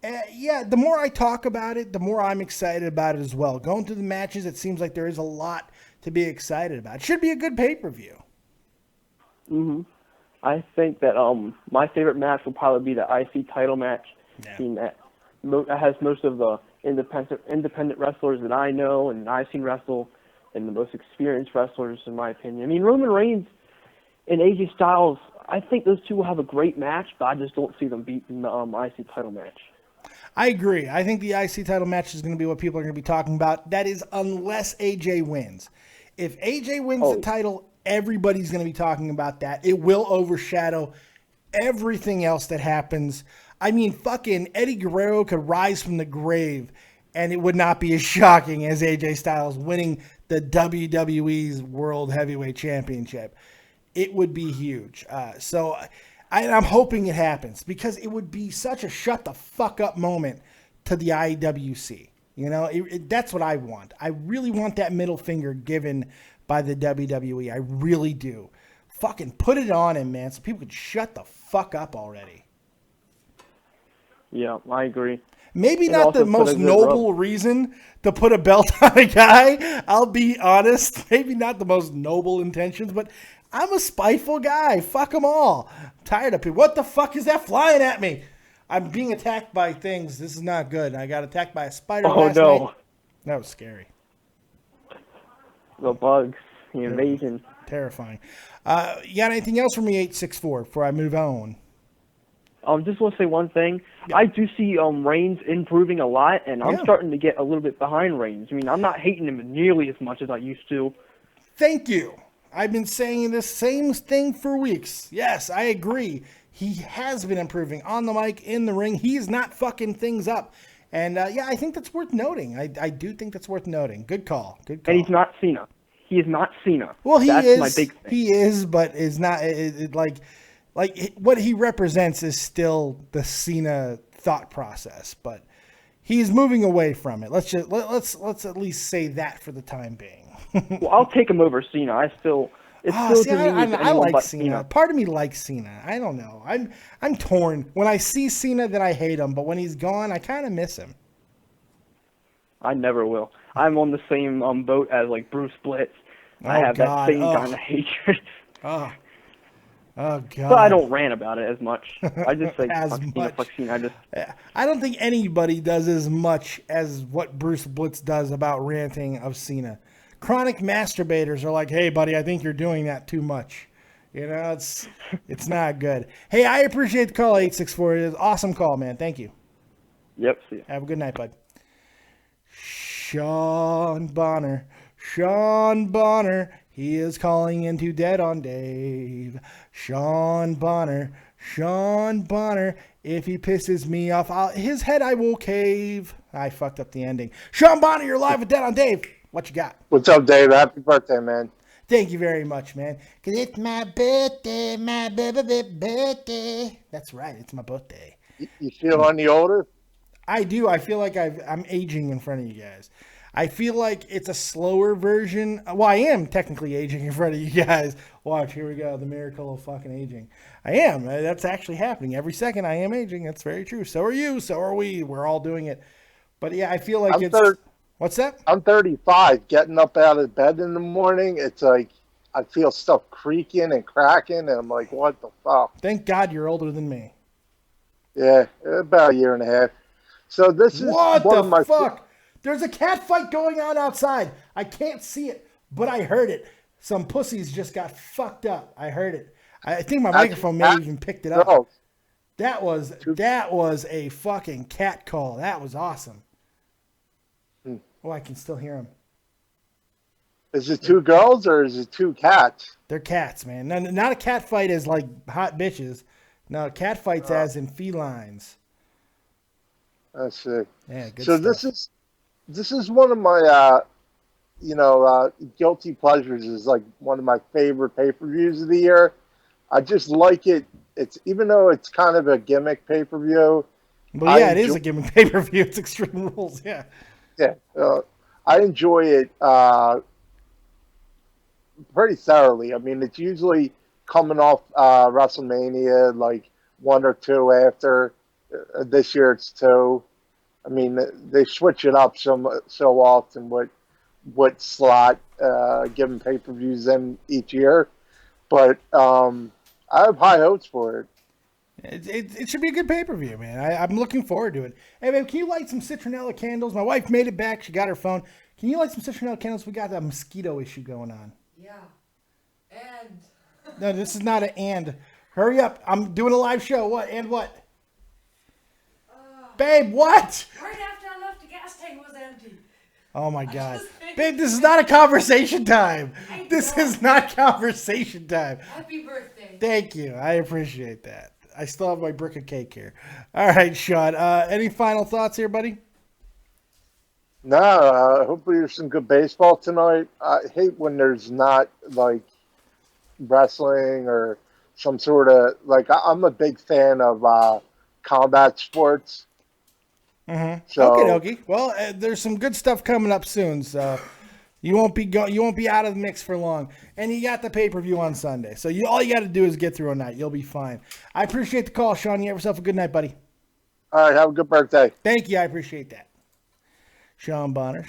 the more I talk about it, the more I'm excited about it as well. Going through the matches, it seems like there is a lot to be excited about. It should be a good pay-per-view. Mm-hmm. I think that my favorite match will probably be the IC title match. Yeah. Seeing that has most of the independent wrestlers that I know and I've seen wrestle, and the most experienced wrestlers, in my opinion. I mean, Roman Reigns and AJ Styles, I think those two will have a great match, but I just don't see them beating the IC title match. I agree. I think the IC title match is going to be what people are going to be talking about. That is unless AJ wins. If AJ wins the title, everybody's going to be talking about that. It will overshadow everything else that happens. I mean, fucking Eddie Guerrero could rise from the grave, and it would not be as shocking as AJ Styles winning the WWE's World Heavyweight Championship. It would be huge. So I'm hoping it happens because it would be such a shut the fuck up moment to the IWC. You know, that's what I want. I really want that middle finger given by the WWE. I really do. fucking put it on him, man, so people could shut the fuck up already. Yeah, I agree. Maybe And not the also put most a good noble reason to put a belt on a guy. I'll be honest. Maybe not the most noble intentions, but I'm a spiteful guy. Fuck them all. I'm tired of people. What the fuck is that flying at me? I'm being attacked by things. This is not good. I got attacked by a spider last night. That was scary. The bugs, the invasion. Terrifying. You got anything else for me, 864, before I move on? Just want to say one thing. Yeah. I do see Reigns improving a lot, and I'm starting to get a little bit behind Reigns. I mean, I'm not hating him nearly as much as I used to. Thank you. I've been saying this same thing for weeks. Yes, I agree. He has been improving on the mic, in the ring. He's not fucking things up. And, I think that's worth noting. I do think that's worth noting. Good call. Good call. And he's not Cena. He is not Cena. Well, that's my big thing. He is, but is not like what he represents is still the Cena thought process, but he's moving away from it. Let's at least say that for the time being. Well, I'll take him over Cena. I like Cena. Part of me likes Cena. I don't know. I'm torn. When I see Cena, then I hate him, but when he's gone, I kind of miss him. I never will. I'm on the same boat as like Bruce Blitz. I have that same kind of hatred. Oh God! But I don't rant about it as much. I just say fuck Cena. I don't think anybody does as much as what Bruce Blitz does about ranting of Cena. Chronic masturbators are like, "Hey, buddy, I think you're doing that too much." You know, it's not good. Hey, I appreciate the call, 864. It is an awesome call, man. Thank you. Yep. See ya. Have a good night, bud. Sean Bonner, he is calling into Dead on Dave. Sean Bonner, if he pisses me off, his head I will cave. I fucked up the ending. Sean Bonner, you're live with Dead on Dave. What you got? What's up, Dave? Happy birthday, man. Thank you very much, man. Because it's my birthday, my birthday. That's right, it's my birthday. You feel any older? I do. I feel like I'm aging in front of you guys. I feel like it's a slower version. Well, I am technically aging in front of you guys. Watch, here we go. The miracle of fucking aging. I am. That's actually happening. Every second I am aging. That's very true. So are you. So are we. We're all doing it. But yeah, I feel like what's that? I'm 35. Getting up out of bed in the morning, it's like I feel stuff creaking and cracking, and I'm like, what the fuck? Thank God you're older than me. Yeah, about a year and a half. So this is what the fuck? There's a cat fight going on outside. I can't see it, but I heard it. Some pussies just got fucked up. I heard it. I think my microphone may have even picked it up. No. That was a fucking cat call. That was awesome. Oh, I can still hear them. Is it two girls or is it two cats? They're cats, man. No, not a cat fight as like hot bitches. No, cat fights as in felines. I see. Yeah, good so stuff. This is one of my guilty pleasures. Is like one of my favorite pay-per-views of the year. I just like it. It's even though it's kind of a gimmick pay-per-view. Well, yeah, it is a gimmick pay-per-view. It's Extreme Rules. Yeah. Yeah, I enjoy it pretty thoroughly. I mean, it's usually coming off WrestleMania, like 1 or 2 after. This year it's 2. I mean, they switch it up so often what slot given pay-per-views in each year. But I have high hopes for it. It should be a good pay-per-view, man. I'm looking forward to it. Hey, man, can you light some citronella candles? My wife made it back. She got her phone. Can you light some citronella candles? We got a mosquito issue going on. Yeah. And. No, this is not an and. Hurry up. I'm doing a live show. What? And what? Babe, what? Right after I left, the gas tank was empty. Oh, my God. Babe, this is not a conversation time. This is not conversation time. Happy birthday. Thank you. I appreciate that. I still have my brick of cake here. All right, Sean. Any final thoughts here, buddy? No, hopefully there's some good baseball tonight. I hate when there's not, like, wrestling or some sort of, like, I'm a big fan of combat sports. Mm-hmm. So, okay. Well, there's some good stuff coming up soon. So, You won't be out of the mix for long. And you got the pay-per-view on Sunday. So all you got to do is get through a night. You'll be fine. I appreciate the call, Sean. You have yourself a good night, buddy. All right, have a good birthday. Thank you. I appreciate that. Sean Bonner.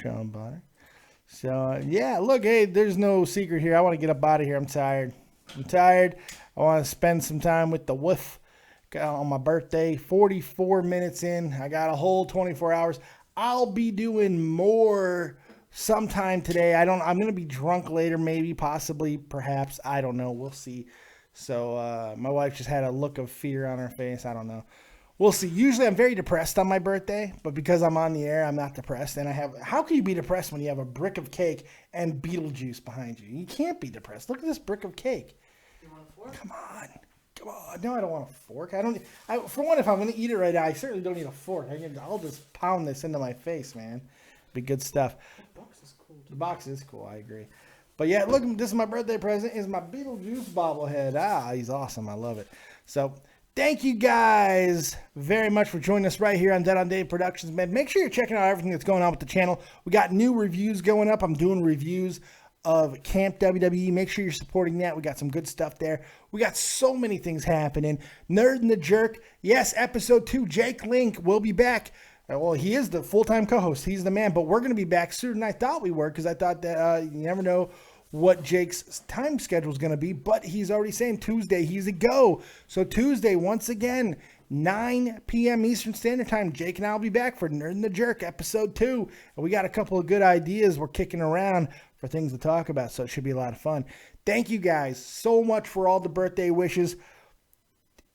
So, yeah, look, hey, there's no secret here. I want to get up out of here. I'm tired. I want to spend some time with the wolf on my birthday. 44 minutes in. I got a whole 24 hours. I'll be doing more sometime today. I'm going to be drunk later, maybe, possibly, perhaps. I don't know. We'll see. So my wife just had a look of fear on her face. I don't know. We'll see. Usually I'm very depressed on my birthday, but because I'm on the air, I'm not depressed. And how can you be depressed when you have a brick of cake and Beetlejuice behind you? You can't be depressed. Look at this brick of cake. You want a fork? Come on. No, I don't want a fork. For one, if I'm going to eat it right now, I certainly don't need a fork. I'll just pound this into my face, man. Be good stuff. The box is cool. The box is cool. I agree. But yeah, look, this is my birthday present. Is my Beetlejuice bobblehead. He's awesome. I love it. So thank you guys very much for joining us right here on Dead on Dave Productions, man. Make sure you're checking out everything that's going on with the channel. We got new reviews going up. I'm doing reviews of Camp WWE. Make sure you're supporting that. We got some good stuff there. We got so many things happening. Nerd and the Jerk. Yes, episode 2. Jake Link will be back. Well, he is the full-time co-host. He's the man. But we're going to be back sooner than I thought we were, because I thought that you never know what Jake's time schedule is going to be. But he's already saying Tuesday he's a go. So Tuesday, once again, 9 p.m. Eastern Standard Time, Jake and I will be back for Nerd and the Jerk, episode 2. And we got a couple of good ideas we're kicking around for things to talk about, so it should be a lot of fun. Thank you guys so much for all the birthday wishes.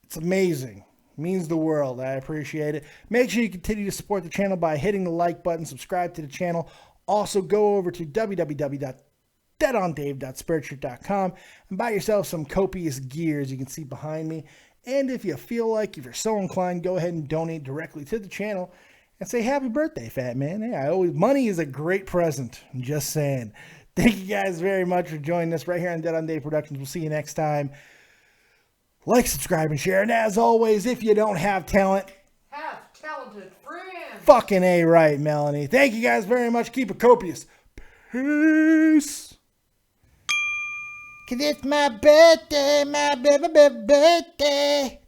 It's amazing. It means the world. I appreciate it. Make sure you continue to support the channel by hitting the like button, subscribe to the channel. Also, go over to www.deadondave.spreadshirt.com and buy yourself some copious gears you can see behind me. And if you feel like, if you're so inclined, go ahead and donate directly to the channel and say happy birthday, fat man. Hey, money is a great present. I'm just saying. Thank you guys very much for joining us right here on Dead on Dave Productions. We'll see you next time. Like, subscribe, and share. And as always, if you don't have talent, Have talented friends. fucking A right, Melanie. Thank you guys very much. Keep it copious. Peace. 'Cause it's my birthday, my birthday.